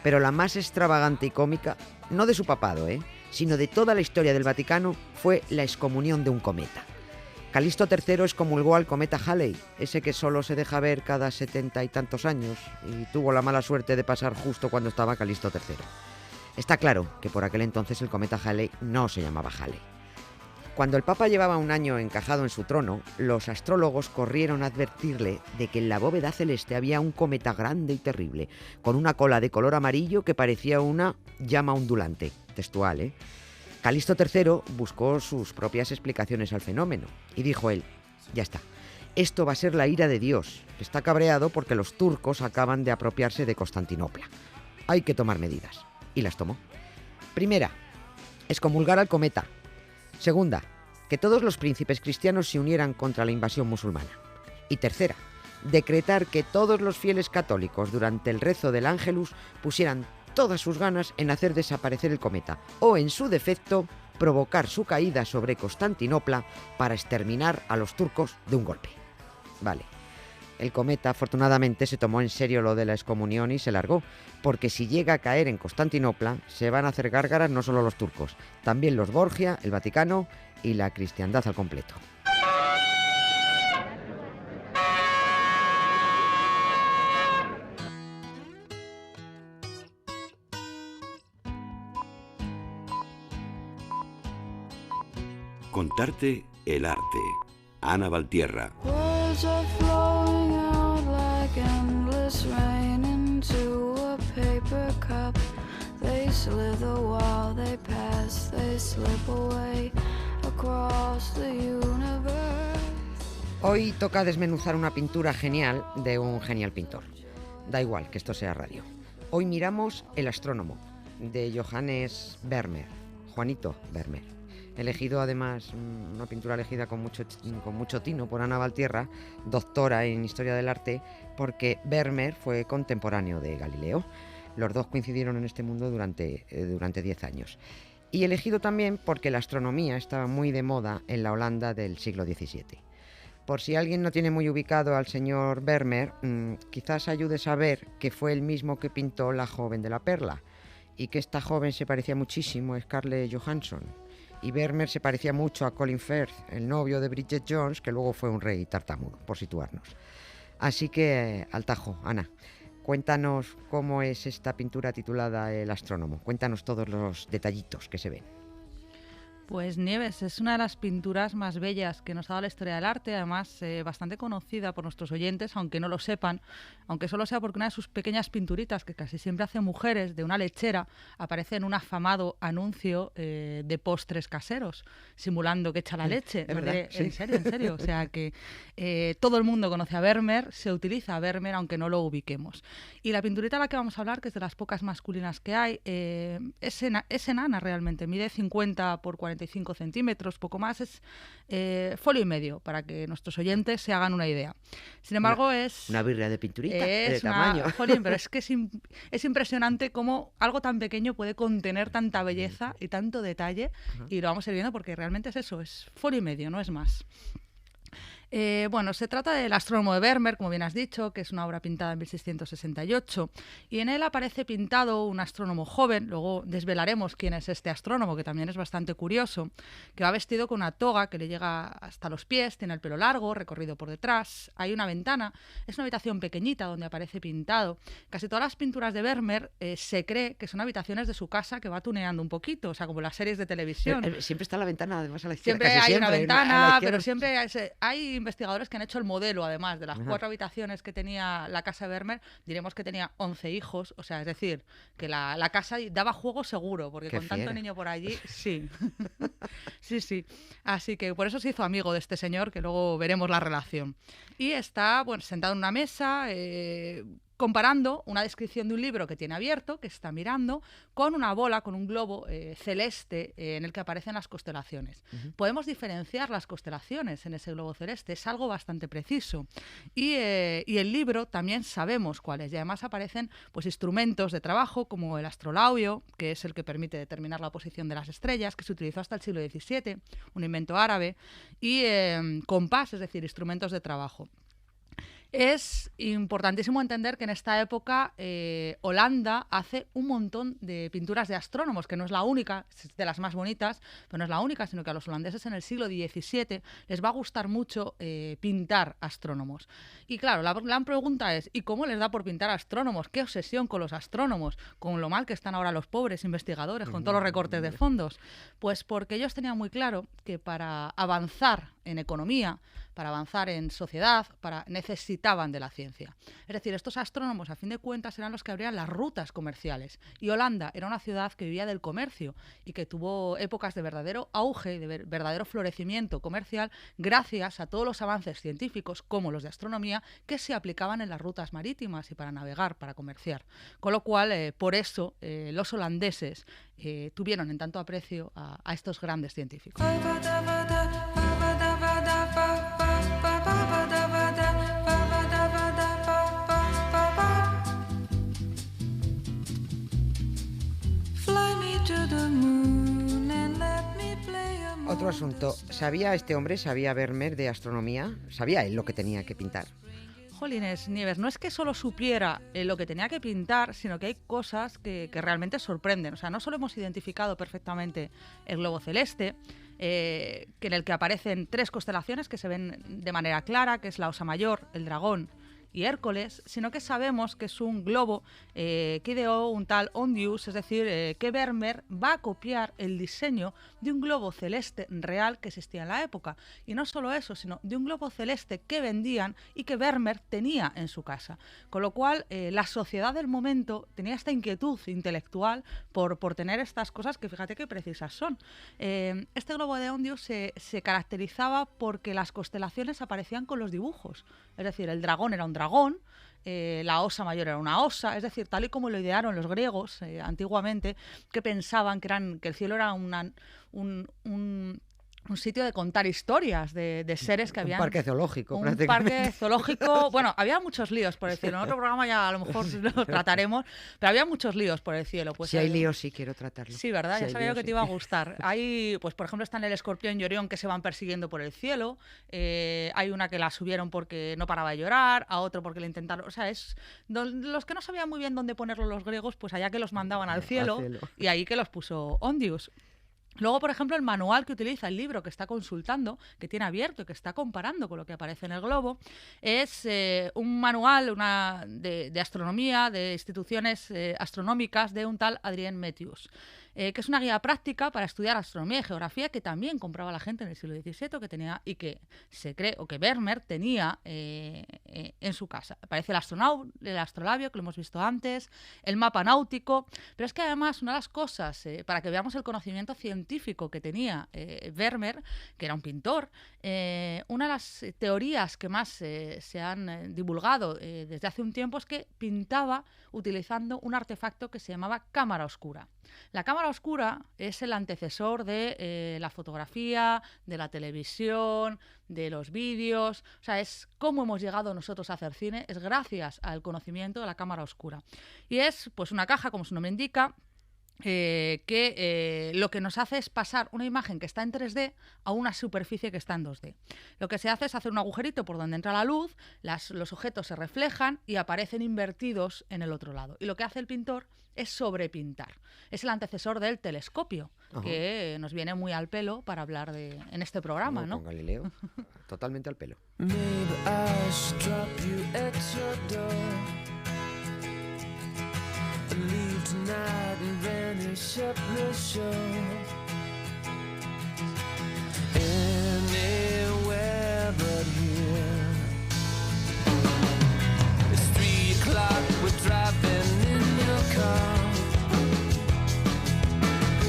Pero la más extravagante y cómica, no de su papado, sino de toda la historia del Vaticano, fue la excomunión de un cometa. Calixto III excomulgó al cometa Halley, ese que solo se deja ver cada 70 y tantos años, y tuvo la mala suerte de pasar justo cuando estaba Calixto III. Está claro que por aquel entonces el cometa Halley no se llamaba Halley. Cuando el Papa llevaba un año encajado en su trono, los astrólogos corrieron a advertirle de que en la bóveda celeste había un cometa grande y terrible, con una cola de color amarillo que parecía una llama ondulante, textual, Calixto III buscó sus propias explicaciones al fenómeno y dijo él, ya está, esto va a ser la ira de Dios, que está cabreado porque los turcos acaban de apropiarse de Constantinopla. Hay que tomar medidas. Y las tomó. Primera, excomulgar al cometa. Segunda, que todos los príncipes cristianos se unieran contra la invasión musulmana. Y tercera, decretar que todos los fieles católicos durante el rezo del Ángelus pusieran todas sus ganas en hacer desaparecer el cometa o, en su defecto, provocar su caída sobre Constantinopla para exterminar a los turcos de un golpe. Vale. El cometa, afortunadamente, se tomó en serio lo de la excomunión y se largó, porque si llega a caer en Constantinopla, se van a hacer gárgaras no solo los turcos, también los Borgia, el Vaticano y la cristiandad al completo. Contarte el arte. Ana Valtierra. Hoy toca desmenuzar una pintura genial de un genial pintor. Da igual que esto sea radio. Hoy miramos El astrónomo, de Johannes Vermeer, Juanito Vermeer. Elegido además, una pintura elegida con mucho tino por Ana Valtierra, doctora en Historia del Arte, porque Vermeer fue contemporáneo de Galileo. Los dos coincidieron en este mundo durante 10 años. Y elegido también porque la astronomía estaba muy de moda en la Holanda del siglo XVII. Por si alguien no tiene muy ubicado al señor Vermeer, quizás ayude a saber que fue el mismo que pintó La joven de la perla, y que esta joven se parecía muchísimo a Scarlett Johansson. Y Vermeer se parecía mucho a Colin Firth, el novio de Bridget Jones, que luego fue un rey tartamudo, por situarnos. Así que, al tajo, Ana, cuéntanos cómo es esta pintura titulada El astrónomo. Cuéntanos todos los detallitos que se ven. Pues Nieves es una de las pinturas más bellas que nos ha dado la historia del arte, además bastante conocida por nuestros oyentes, aunque no lo sepan, aunque solo sea porque una de sus pequeñas pinturitas, que casi siempre hace mujeres, de una lechera, aparece en un afamado anuncio de postres caseros, simulando que echa la leche. ¿Es verdad? Sí. En serio. O sea que todo el mundo conoce a Vermeer, se utiliza a Vermeer, aunque no lo ubiquemos. Y la pinturita a la que vamos a hablar, que es de las pocas masculinas que hay, es enana realmente, mide 50 por 45 centímetros, poco más, es folio y medio, para que nuestros oyentes se hagan una idea. Sin embargo, es una birria de pinturita, de tamaño. Jolín, pero es que es impresionante cómo algo tan pequeño puede contener tanta belleza y tanto detalle, y lo vamos a ir viendo porque realmente es eso, es folio y medio, no es más. Bueno, se trata del astrónomo de Vermeer, como bien has dicho, que es una obra pintada en 1668, y en él aparece pintado un astrónomo joven. Luego desvelaremos quién es este astrónomo, que también es bastante curioso, que va vestido con una toga que le llega hasta los pies, tiene el pelo largo, recorrido por detrás, hay una ventana, es una habitación pequeñita donde aparece pintado. Casi todas las pinturas de Vermeer se cree que son habitaciones de su casa que va tuneando un poquito, o sea, como las series de televisión. Siempre está la ventana, además, a la izquierda. Siempre hay una ventana, pero siempre hay investigadores que han hecho el modelo, además de las 4 habitaciones que tenía la casa de Vermeer. Diremos que tenía 11 hijos, o sea, es decir, que la casa daba juego seguro, porque con tanto niño por allí, sí. sí. Así que por eso se hizo amigo de este señor, que luego veremos la relación. Y está, bueno, sentado en una mesa, comparando una descripción de un libro que tiene abierto, que está mirando, con una bola, con un globo celeste en el que aparecen las constelaciones. Podemos diferenciar las constelaciones en ese globo celeste, es algo bastante preciso. Y el libro también sabemos cuál es, y además aparecen pues instrumentos de trabajo como el astrolabio, que es el que permite determinar la posición de las estrellas, que se utilizó hasta el siglo XVII, un invento árabe, y compás, es decir, instrumentos de trabajo. Es importantísimo entender que en esta época Holanda hace un montón de pinturas de astrónomos, que no es la única, es de las más bonitas, pero no es la única, sino que a los holandeses en el siglo XVII les va a gustar mucho pintar astrónomos. Y claro, la gran pregunta es, ¿y cómo les da por pintar astrónomos? ¿Qué obsesión con los astrónomos? Con lo mal que están ahora los pobres investigadores, con todos los recortes de fondos. Pues porque ellos tenían muy claro que para avanzar en economía, para avanzar en sociedad, necesitaban de la ciencia. Es decir, estos astrónomos, a fin de cuentas, eran los que abrían las rutas comerciales. Y Holanda era una ciudad que vivía del comercio y que tuvo épocas de verdadero auge, de verdadero florecimiento comercial, gracias a todos los avances científicos, como los de astronomía, que se aplicaban en las rutas marítimas y para navegar, para comerciar. Con lo cual, por eso, los holandeses tuvieron en tanto aprecio a estos grandes científicos. Otro asunto, ¿sabía este hombre, sabía Vermeer de astronomía? ¿Sabía él lo que tenía que pintar? Jolines, Nieves, no es que solo supiera lo que tenía que pintar, sino que hay cosas que realmente sorprenden. O sea, no solo hemos identificado perfectamente el globo celeste, que en el que aparecen 3 constelaciones que se ven de manera clara, que es la Osa Mayor, el Dragón y Hércules, sino que sabemos que es un globo que ideó un tal Ondius, es decir, que Vermeer va a copiar el diseño de un globo celeste real que existía en la época. Y no solo eso, sino de un globo celeste que vendían y que Vermeer tenía en su casa. Con lo cual, la sociedad del momento tenía esta inquietud intelectual por tener estas cosas que fíjate qué precisas son. Este globo de Ondius se caracterizaba porque las constelaciones aparecían con los dibujos. Es decir, el dragón era un dragón, la osa mayor era una osa, es decir, tal y como lo idearon los griegos antiguamente, que pensaban que el cielo era un sitio de contar historias de seres que habían... Un parque zoológico, prácticamente. Un parque zoológico... Bueno, había muchos líos por el cielo. En otro programa ya a lo mejor lo trataremos, pero había muchos líos por el cielo. Pues, si hay líos, sí quiero tratarlo. Sí, ¿verdad? Si ya sabía que te iba a gustar. Hay, pues por ejemplo, están el escorpión y Orión que se van persiguiendo por el cielo. Hay una que la subieron porque no paraba de llorar, a otro porque le intentaron... O sea, los que no sabían muy bien dónde ponerlo los griegos, pues allá que los mandaban al cielo. Y ahí que los puso Ondius. Luego, por ejemplo, el manual que utiliza, el libro que está consultando, que tiene abierto y que está comparando con lo que aparece en el globo, es un manual de astronomía, de instituciones astronómicas de un tal Adrien Metius, que es una guía práctica para estudiar astronomía y geografía que también compraba la gente en el siglo XVII y que se cree, o que Vermeer tenía en su casa. Aparece el astrolabio, que lo hemos visto antes, el mapa náutico, pero es que además una de las cosas, para que veamos el conocimiento científico que tenía Vermeer, que era un pintor, una de las teorías que más se han divulgado desde hace un tiempo es que pintaba utilizando un artefacto que se llamaba cámara oscura. La cámara oscura es el antecesor de la fotografía, de la televisión, de los vídeos. O sea, es cómo hemos llegado nosotros a hacer cine, es gracias al conocimiento de la cámara oscura. Y es pues una caja, como su nombre indica, que lo que nos hace es pasar una imagen que está en 3D a una superficie que está en 2D. Lo que se hace es hacer un agujerito por donde entra la luz, los objetos se reflejan y aparecen invertidos en el otro lado. Y lo que hace el pintor es sobrepintar. Es el antecesor del telescopio, que nos viene muy al pelo para hablar en este programa, ¿no? Con Galileo, totalmente al pelo. Leave tonight and vanish up the shore. Anywhere but here. It's 3 o'clock, we're driving in your car.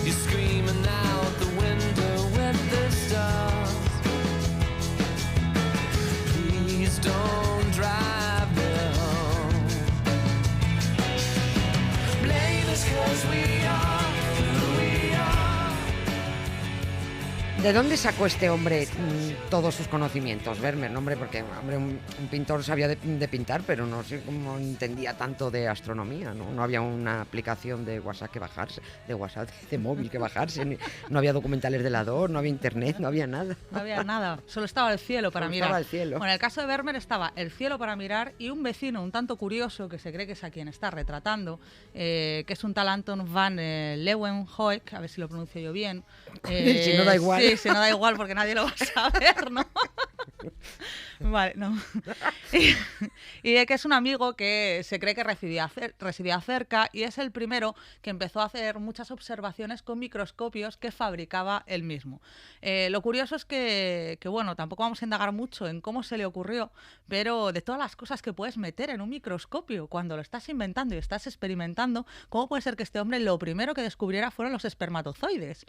You're screaming out the window at the stars. Please don't drive. ¿De dónde sacó este hombre todos sus conocimientos? Vermeer, hombre, porque un pintor sabía de pintar, pero no sé cómo entendía tanto de astronomía, ¿no? No había una aplicación de WhatsApp que bajarse, de móvil que bajarse, no había documentales de la DOR, no había internet, no había nada. No había nada, solo estaba el cielo para mirar. Estaba el cielo. Bueno, en el caso de Vermeer estaba el cielo para mirar y un vecino un tanto curioso, que se cree que es a quien está retratando, que es un tal Anton van Leeuwenhoek, a ver si lo pronuncio yo bien. Si no da igual. Sí, si no da igual porque nadie lo va a saber, ¿no? Vale, no. Y que es un amigo que se cree que residía cerca y es el primero que empezó a hacer muchas observaciones con microscopios que fabricaba él mismo. Lo curioso es que, bueno, tampoco vamos a indagar mucho en cómo se le ocurrió, pero de todas las cosas que puedes meter en un microscopio cuando lo estás inventando y estás experimentando, ¿cómo puede ser que este hombre lo primero que descubriera fueron los espermatozoides?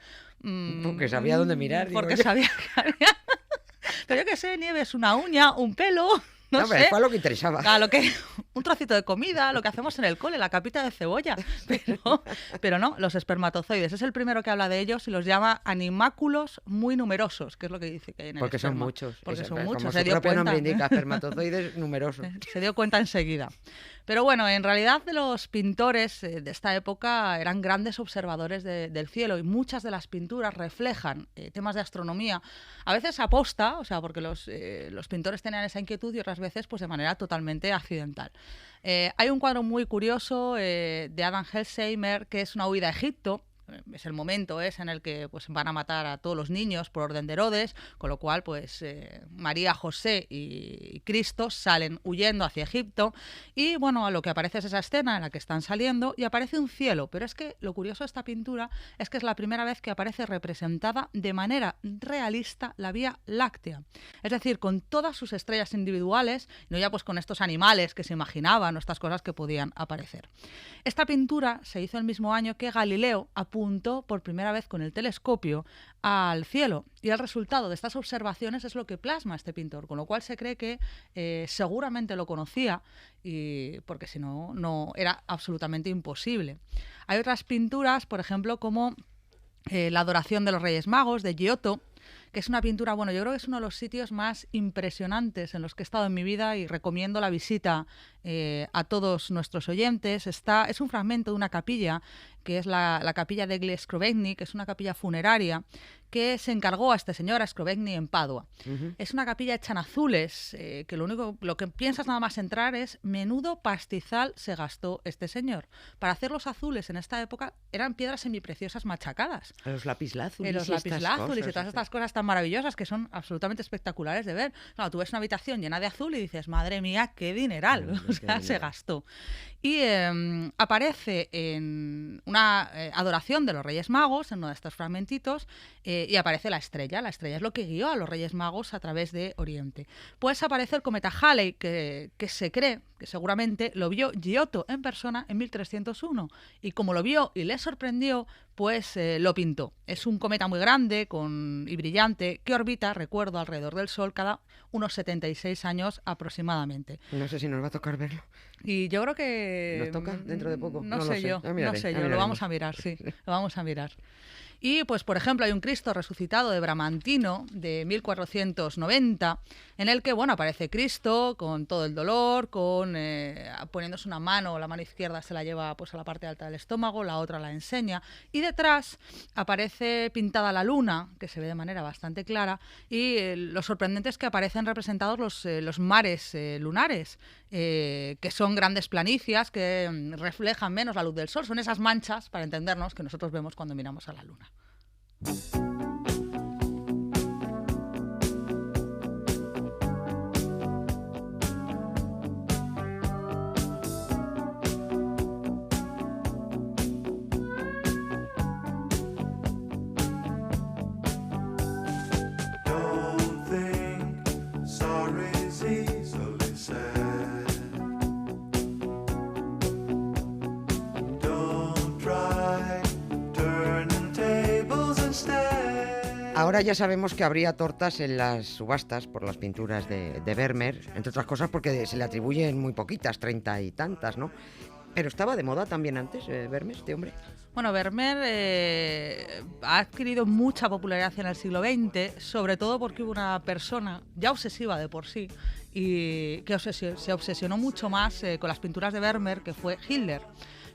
Porque sabía dónde mirar. Porque sabía que había... Pero yo qué sé, Nieves, una uña, un pelo, no sé. Fue lo que interesaba. Un trocito de comida, lo que hacemos en el cole, la capita de cebolla. Pero no, los espermatozoides. Es el primero que habla de ellos y los llama animáculos muy numerosos, que es lo que dice que hay en el Porque esperma. son muchos. Porque son muchos. Como su propio nombre indica, espermatozoides numerosos. Se dio cuenta enseguida. Pero bueno, en realidad los pintores de esta época eran grandes observadores del cielo y muchas de las pinturas reflejan temas de astronomía, a veces aposta, o sea, porque los pintores tenían esa inquietud y otras veces pues de manera totalmente accidental. Hay un cuadro muy curioso de Adam Helsheimer que es una huida a Egipto, es el momento en el que pues van a matar a todos los niños por orden de Herodes, con lo cual pues María, José y Cristo salen huyendo hacia Egipto y bueno, a lo que aparece es esa escena en la que están saliendo y aparece un cielo, pero es que lo curioso de esta pintura es que es la primera vez que aparece representada de manera realista la Vía Láctea, es decir, con todas sus estrellas individuales, no ya pues con estos animales que se imaginaban o estas cosas que podían aparecer. Esta pintura se hizo el mismo año que Galileo apuntó por primera vez con el telescopio al cielo y el resultado de estas observaciones es lo que plasma este pintor, con lo cual se cree que seguramente lo conocía y porque si no, no era absolutamente imposible. Hay otras pinturas, por ejemplo, como la adoración de los Reyes Magos de Giotto, que es una pintura, bueno, yo creo que es uno de los sitios más impresionantes en los que he estado en mi vida y recomiendo la visita a todos nuestros oyentes. Es un fragmento de una capilla, que es la capilla degli Scrovegni, que es una capilla funeraria que se encargó a este señor, a Scrovegni, en Padua. Es una capilla hecha en azules, que lo que piensas nada más entrar es menudo pastizal se gastó este señor. Para hacer los azules en esta época eran piedras semipreciosas machacadas. Los lapislazulis. Los lapislazulis y todas estas cosas tan maravillosas que son absolutamente espectaculares de ver. Claro, tú ves una habitación llena de azul y dices, madre mía, qué dineral, o sea, se gastó. Y aparece en una adoración de los Reyes Magos, en uno de estos fragmentitos, y aparece la estrella. La estrella es lo que guió a los Reyes Magos a través de Oriente. Pues aparece el cometa Halley, que se cree que seguramente lo vio Giotto en persona en 1301. Y como lo vio y le sorprendió, pues lo pintó. Es un cometa muy grande y brillante que orbita, recuerdo, alrededor del Sol cada unos 76 años aproximadamente. No sé si nos va a tocar verlo. Y yo creo que... ¿Nos toca dentro de poco? No sé yo, lo vamos a mirar, sí, lo vamos a mirar. Y, pues, por ejemplo, hay un Cristo resucitado de Bramantino de 1490, en el que, bueno, aparece Cristo con todo el dolor, poniéndose una mano, la mano izquierda se la lleva pues a la parte alta del estómago, la otra la enseña, y detrás aparece pintada la luna, que se ve de manera bastante clara, y lo sorprendente es que aparecen representados los mares lunares, que son grandes planicias que reflejan menos la luz del sol, son esas manchas, para entendernos, que nosotros vemos cuando miramos a la luna. Ahora ya sabemos que habría tortas en las subastas por las pinturas de Vermeer, entre otras cosas porque se le atribuyen muy poquitas, 30 y tantas, ¿no? Pero estaba de moda también antes, Vermeer, este hombre. Bueno, Vermeer ha adquirido mucha popularidad en el siglo XX, sobre todo porque hubo una persona ya obsesiva de por sí y que se obsesionó mucho más con las pinturas de Vermeer, que fue Hitler.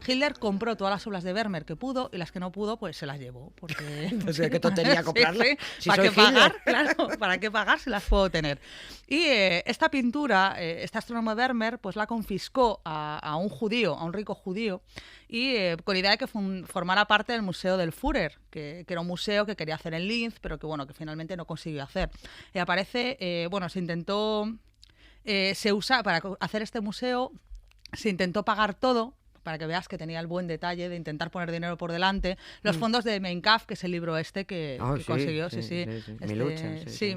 Hitler compró todas las obras de Vermeer que pudo y las que no pudo, pues se las llevó. Porque entonces, ¿qué tontería comprarlas? Sí. Si ¿Para soy qué pagar? Hitler. Claro, ¿para qué pagar si las puedo tener? Y esta pintura, este astrónomo Vermeer, pues la confiscó a un judío, a un rico judío, y con idea de que formara parte del Museo del Führer, que era un museo que quería hacer en Linz, pero que bueno, que finalmente no consiguió hacer. Y aparece, se intentó, para hacer este museo, se intentó pagar todo, para que veas que tenía el buen detalle de intentar poner dinero por delante, los fondos de Mein Kampf, que es el libro que consiguió,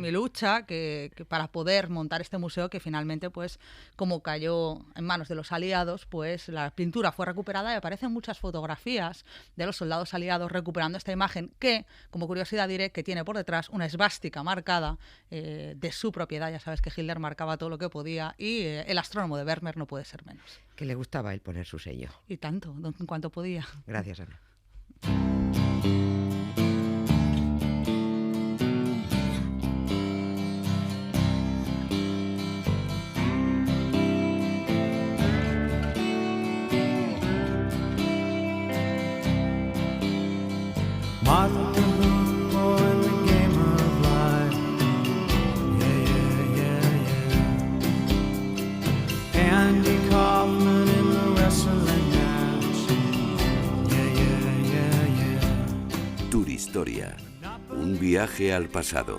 Mi lucha, que para poder montar este museo, que finalmente, pues, como cayó en manos de los aliados, pues la pintura fue recuperada y aparecen muchas fotografías de los soldados aliados recuperando esta imagen que, como curiosidad diré, que tiene por detrás una esvástica marcada de su propiedad. Ya sabes que Hitler marcaba todo lo que podía y el astrónomo de Vermeer no puede ser menos. Que le gustaba a él poner su sello. Y tanto, en cuanto podía. Gracias, Ana. historia. Un viaje al pasado.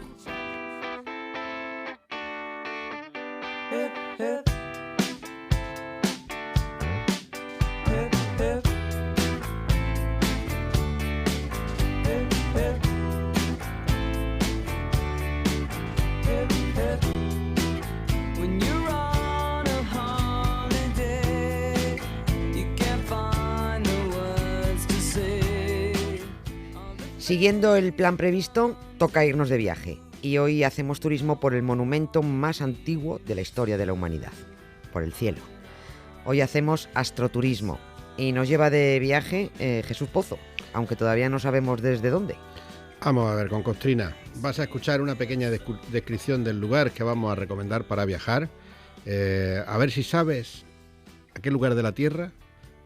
Siguiendo el plan previsto, toca irnos de viaje. Y hoy hacemos turismo por el monumento más antiguo de la historia de la humanidad, por el cielo. Hoy hacemos astroturismo y nos lleva de viaje Jesús Pozo, aunque todavía no sabemos desde dónde. Vamos a ver, con Costrina, vas a escuchar una pequeña descripción del lugar que vamos a recomendar para viajar. A ver si sabes a qué lugar de la Tierra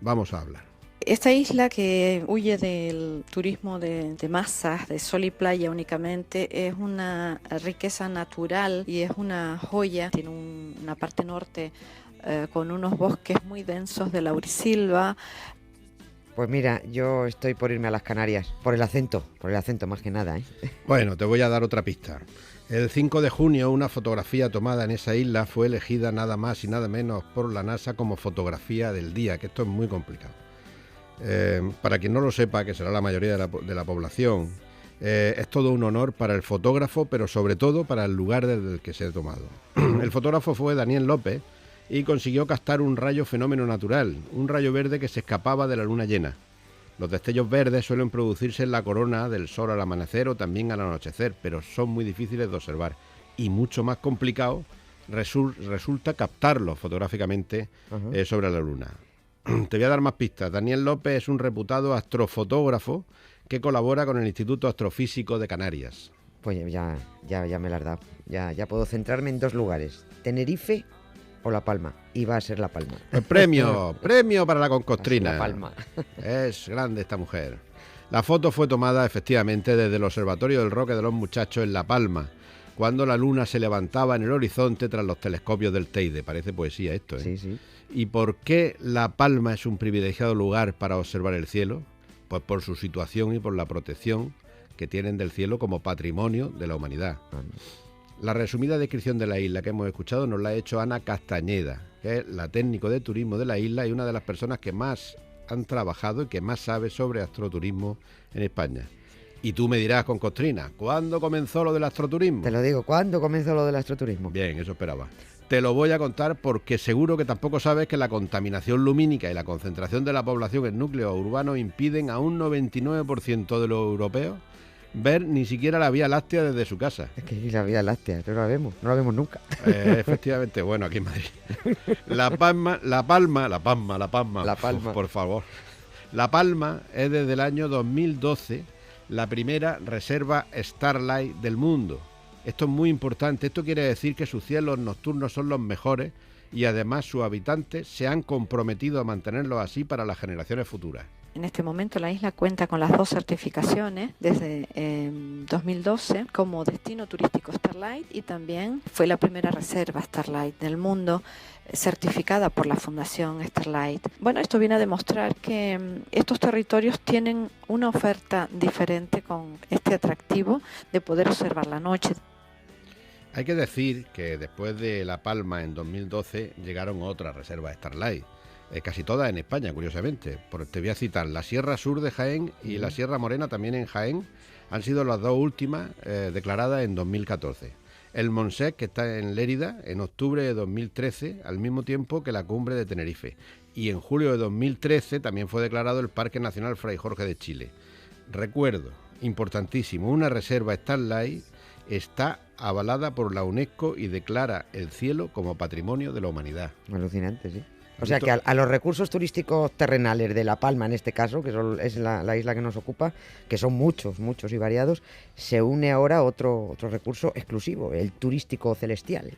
vamos a hablar. Esta isla, que huye del turismo de masas, de sol y playa únicamente, es una riqueza natural y es una joya. Tiene una parte norte con unos bosques muy densos de laurisilva. Pues mira, yo estoy por irme a las Canarias, por el acento más que nada, ¿eh? Bueno, te voy a dar otra pista. El 5 de junio una fotografía tomada en esa isla fue elegida nada más y nada menos por la NASA como fotografía del día, que esto es muy complicado. Para quien no lo sepa, que será la mayoría de la población, es todo un honor para el fotógrafo, pero sobre todo para el lugar desde el que se ha tomado. El fotógrafo fue Daniel López y consiguió captar un rayo fenómeno natural, un rayo verde que se escapaba de la luna llena. Los destellos verdes suelen producirse en la corona del sol al amanecer o también al anochecer, pero son muy difíciles de observar y mucho más complicado resulta captarlos fotográficamente sobre la luna. Te voy a dar más pistas. Daniel López es un reputado astrofotógrafo que colabora con el Instituto Astrofísico de Canarias. Pues ya me la has dado. Ya puedo centrarme en dos lugares: Tenerife o La Palma. Y va a ser La Palma. El premio para la Concostrina. La Palma. Es grande esta mujer. La foto fue tomada efectivamente desde el Observatorio del Roque de los Muchachos en La Palma, cuando la luna se levantaba en el horizonte tras los telescopios del Teide. Parece poesía esto, ¿eh? Sí. ¿Y por qué La Palma es un privilegiado lugar para observar el cielo? Pues por su situación y por la protección que tienen del cielo como patrimonio de la humanidad. La resumida descripción de la isla que hemos escuchado nos la ha hecho Ana Castañeda, que es la técnico de turismo de la isla y una de las personas que más han trabajado y que más sabe sobre astroturismo en España. Y tú me dirás, con Costrina, ¿cuándo comenzó lo del astroturismo? Te lo digo, ¿cuándo comenzó lo del astroturismo? Bien, eso esperaba. Te lo voy a contar porque seguro que tampoco sabes que la contaminación lumínica y la concentración de la población en núcleos urbanos impiden a un 99% de los europeos ver ni siquiera la Vía Láctea desde su casa. Es que la Vía Láctea, no la vemos nunca. Efectivamente, bueno, aquí en Madrid. La Palma, por favor. La Palma es desde el año 2012 la primera reserva Starlight del mundo. Esto es muy importante. Esto quiere decir que sus cielos nocturnos son los mejores y además sus habitantes se han comprometido a mantenerlos así para las generaciones futuras. En este momento la isla cuenta con las 2 certificaciones desde 2012 como destino turístico Starlight, y también fue la primera reserva Starlight del mundo certificada por la Fundación Starlight. Bueno, esto viene a demostrar que estos territorios tienen una oferta diferente con este atractivo de poder observar la noche. Hay que decir que después de La Palma en 2012 llegaron otras reservas Starlight, casi todas en España, curiosamente. Te voy a citar: la Sierra Sur de Jaén y la Sierra Morena, también en Jaén, han sido las dos últimas declaradas en 2014. El Montsec, que está en Lérida, en octubre de 2013, al mismo tiempo que la cumbre de Tenerife. Y en julio de 2013 también fue declarado el Parque Nacional Fray Jorge de Chile. Recuerdo, importantísimo, una reserva Starlight está avalada por la UNESCO y declara el cielo como patrimonio de la humanidad. Alucinante, sí. O sea que a los recursos turísticos terrenales de La Palma, en este caso, que es la isla que nos ocupa, que son muchos y variados, se une ahora otro recurso exclusivo, el turístico celestial.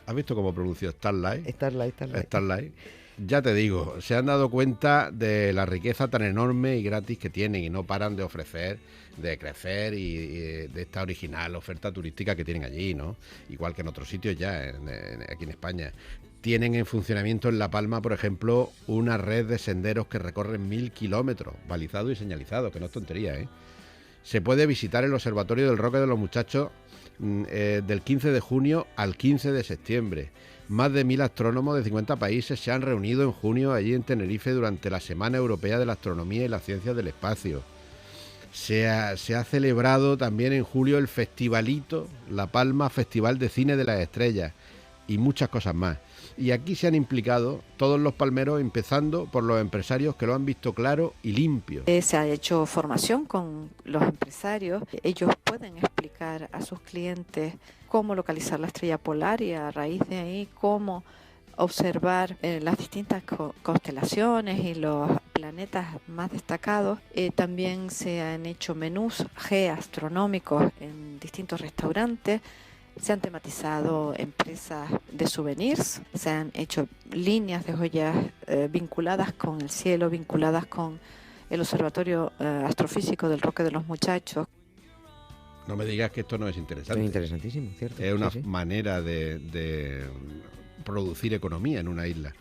¿Has visto cómo pronunció Starlight? Starlight. Ya te digo, se han dado cuenta de la riqueza tan enorme y gratis que tienen y no paran de ofrecer, de crecer y de esta original oferta turística que tienen allí, ¿no? Igual que en otros sitios ya, aquí en España. Tienen en funcionamiento en La Palma, por ejemplo, una red de senderos que recorren 1000 kilómetros, balizados y señalizados, que no es tontería, ¿eh? Se puede visitar el Observatorio del Roque de los Muchachos del 15 de junio al 15 de septiembre. Más de 1000 astrónomos de 50 países se han reunido en junio allí en Tenerife durante la Semana Europea de la Astronomía y las Ciencias del Espacio. Se ha celebrado también en julio el Festivalito La Palma, Festival de Cine de las Estrellas y muchas cosas más. Y aquí se han implicado todos los palmeros, empezando por los empresarios que lo han visto claro y limpio. Se ha hecho formación con los empresarios. Ellos pueden explicar a sus clientes cómo localizar la estrella polar y a raíz de ahí cómo observar las distintas constelaciones y los planetas más destacados. También se han hecho menús geoastronómicos en distintos restaurantes. Se han tematizado empresas de souvenirs, se han hecho líneas de joyas vinculadas con el cielo, vinculadas con el Observatorio Astrofísico del Roque de los Muchachos. No me digas que esto no es interesante. Es interesantísimo, ¿cierto? Es una manera de producir economía en una isla.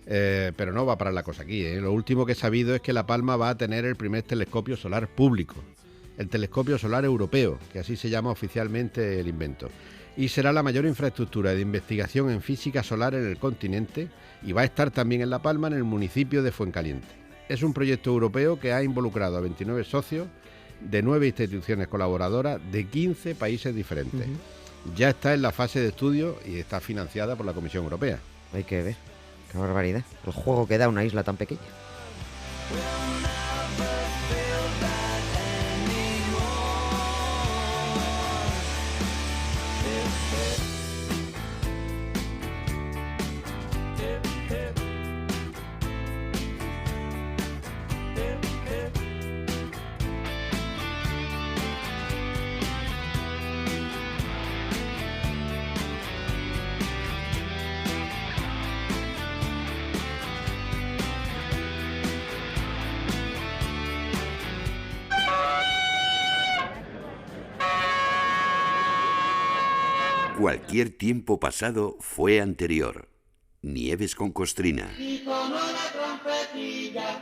Pero no va a parar la cosa aquí, ¿eh? Lo último que he sabido es que La Palma va a tener el primer telescopio solar público, el Telescopio Solar Europeo, que así se llama oficialmente el invento. Y será la mayor infraestructura de investigación en física solar en el continente y va a estar también en La Palma, en el municipio de Fuencaliente. Es un proyecto europeo que ha involucrado a 29 socios de 9 instituciones colaboradoras de 15 países diferentes. Ya está en la fase de estudio y está financiada por la Comisión Europea. Hay que ver, qué barbaridad, el juego que da una isla tan pequeña. Cualquier tiempo pasado fue anterior. Nieves con Costrina. Y con una trompetilla.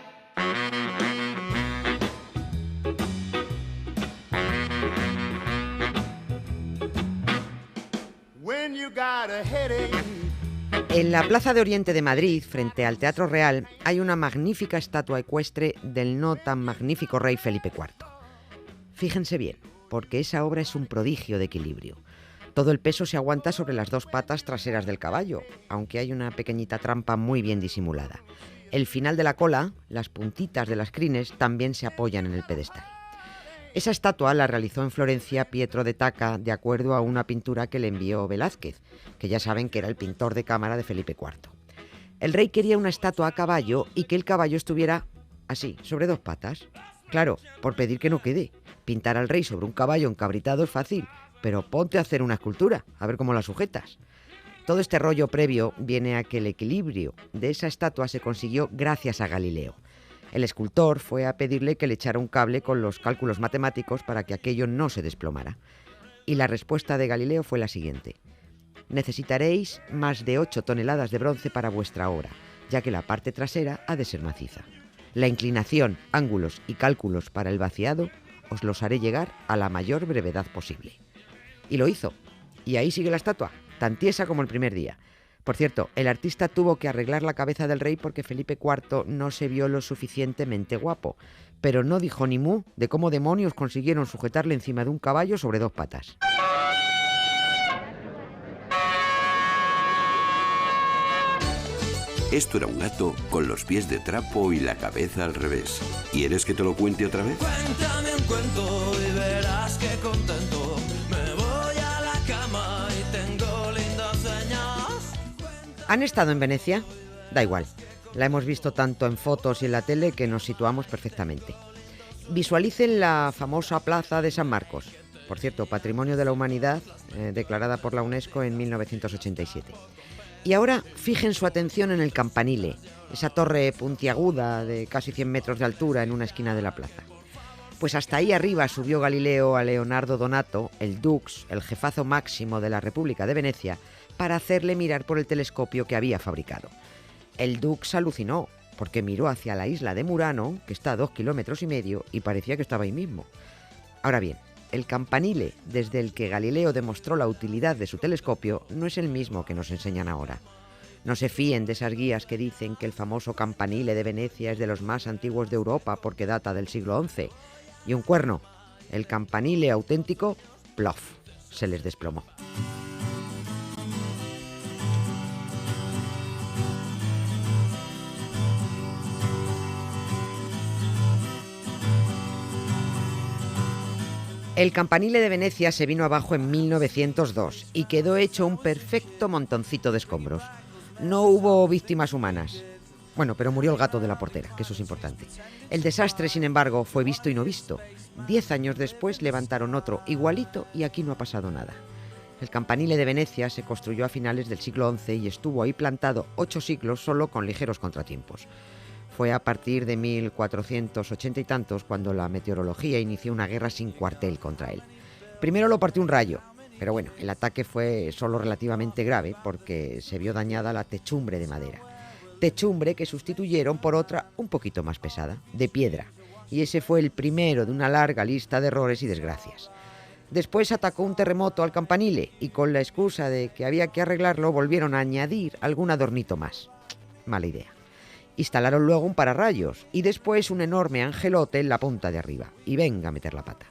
When you got a headache. En la Plaza de Oriente de Madrid, frente al Teatro Real, hay una magnífica estatua ecuestre del no tan magnífico rey Felipe IV. Fíjense bien, porque esa obra es un prodigio de equilibrio. Todo el peso se aguanta sobre las dos patas traseras del caballo, aunque hay una pequeñita trampa muy bien disimulada. El final de la cola, las puntitas de las crines, también se apoyan en el pedestal. Esa estatua la realizó en Florencia Pietro de Tacca de acuerdo a una pintura que le envió Velázquez, que ya saben que era el pintor de cámara de Felipe IV. El rey quería una estatua a caballo y que el caballo estuviera así, sobre dos patas. Claro, por pedir que no quede. Pintar al rey sobre un caballo encabritado es fácil, pero ponte a hacer una escultura, a ver cómo la sujetas. Todo este rollo previo viene a que el equilibrio de esa estatua se consiguió gracias a Galileo. El escultor fue a pedirle que le echara un cable con los cálculos matemáticos para que aquello no se desplomara. Y la respuesta de Galileo fue la siguiente: necesitaréis más de 8 toneladas de bronce para vuestra obra, ya que la parte trasera ha de ser maciza. La inclinación, ángulos y cálculos para el vaciado os los haré llegar a la mayor brevedad posible. Y lo hizo. Y ahí sigue la estatua, tan tiesa como el primer día. Por cierto, el artista tuvo que arreglar la cabeza del rey porque Felipe IV no se vio lo suficientemente guapo, pero no dijo ni mu de cómo demonios consiguieron sujetarle encima de un caballo sobre dos patas. Esto era un gato con los pies de trapo y la cabeza al revés. ¿Quieres que te lo cuente otra vez? Cuéntame un cuento y verás que contento. Me voy a la cama y tengo lindas señas. ¿Han estado en Venecia? Da igual. La hemos visto tanto en fotos y en la tele que nos situamos perfectamente. Visualicen la famosa Plaza de San Marcos. Por cierto, Patrimonio de la Humanidad, declarada por la UNESCO en 1987. Y ahora fijen su atención en el campanile, esa torre puntiaguda de casi 100 metros de altura en una esquina de la plaza. Pues hasta ahí arriba subió Galileo a Leonardo Donato, el dux, el jefazo máximo de la República de Venecia, para hacerle mirar por el telescopio que había fabricado. El dux alucinó, porque miró hacia la isla de Murano, que está a 2,5 kilómetros, y parecía que estaba ahí mismo. Ahora bien, el campanile desde el que Galileo demostró la utilidad de su telescopio no es el mismo que nos enseñan ahora. No se fíen de esas guías que dicen que el famoso campanile de Venecia es de los más antiguos de Europa porque data del siglo XI. Y un cuerno, el campanile auténtico, plof, se les desplomó. El campanile de Venecia se vino abajo en 1902 y quedó hecho un perfecto montoncito de escombros. No hubo víctimas humanas. Bueno, pero murió el gato de la portera, que eso es importante. El desastre, sin embargo, fue visto y no visto. 10 años después levantaron otro igualito y aquí no ha pasado nada. El campanile de Venecia se construyó a finales del siglo XI y estuvo ahí plantado 8 siglos solo con ligeros contratiempos. Fue a partir de 1480 y tantos cuando la meteorología inició una guerra sin cuartel contra él. Primero lo partió un rayo, pero bueno, el ataque fue solo relativamente grave porque se vio dañada la techumbre de madera. Techumbre que sustituyeron por otra un poquito más pesada, de piedra, y ese fue el primero de una larga lista de errores y desgracias. Después atacó un terremoto al campanile y con la excusa de que había que arreglarlo volvieron a añadir algún adornito más. Mala idea. Instalaron luego un pararrayos y después un enorme angelote en la punta de arriba. Y venga a meter la pata.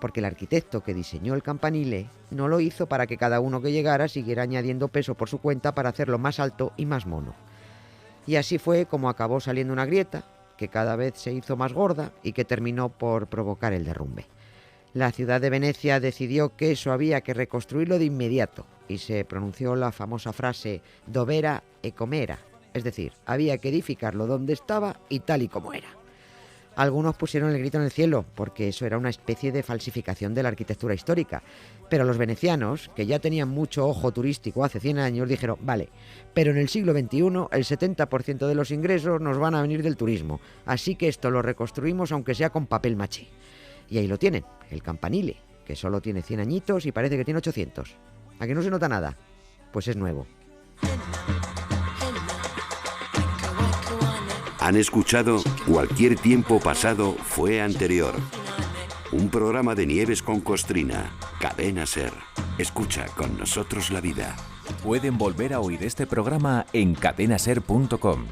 Porque el arquitecto que diseñó el campanile no lo hizo para que cada uno que llegara siguiera añadiendo peso por su cuenta para hacerlo más alto y más mono. Y así fue como acabó saliendo una grieta, que cada vez se hizo más gorda y que terminó por provocar el derrumbe. La ciudad de Venecia decidió que eso había que reconstruirlo de inmediato y se pronunció la famosa frase «dovera e com'era», es decir, había que edificarlo donde estaba y tal y como era. Algunos pusieron el grito en el cielo, porque eso era una especie de falsificación de la arquitectura histórica. Pero los venecianos, que ya tenían mucho ojo turístico hace 100 años, dijeron, vale, pero en el siglo XXI el 70% de los ingresos nos van a venir del turismo, así que esto lo reconstruimos aunque sea con papel maché. Y ahí lo tienen, el campanile, que solo tiene 100 añitos y parece que tiene 800. ¿A que no se nota nada? Pues es nuevo. Han escuchado Cualquier tiempo pasado fue anterior. Un programa de Nieves con Costrina, Cadena SER. Escucha con nosotros la vida. Pueden volver a oír este programa en cadenaser.com.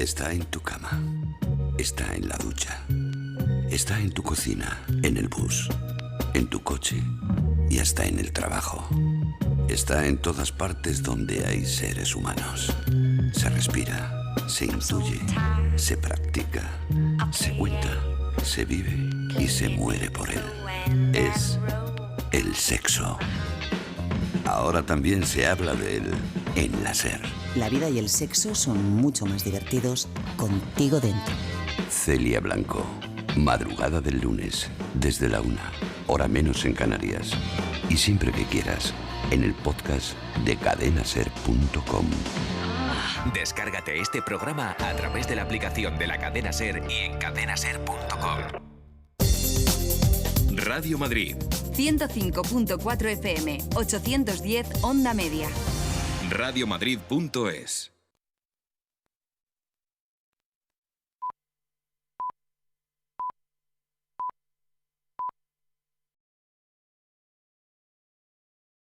Está en tu cama, está en la ducha, está en tu cocina, en el bus, en tu coche y hasta en el trabajo. Está en todas partes donde hay seres humanos. Se respira, se intuye, se practica, se cuenta, se vive y se muere por él. Es el sexo. Ahora también se habla de él en la SER. La vida y el sexo son mucho más divertidos contigo dentro. Celia Blanco, madrugada del lunes, desde la 1, hora menos en Canarias. Y siempre que quieras, en el podcast de cadenaser.com. Descárgate este programa a través de la aplicación de la Cadena SER y en cadenaser.com. Radio Madrid 105.4 FM, 810 Onda Media. radiomadrid.es.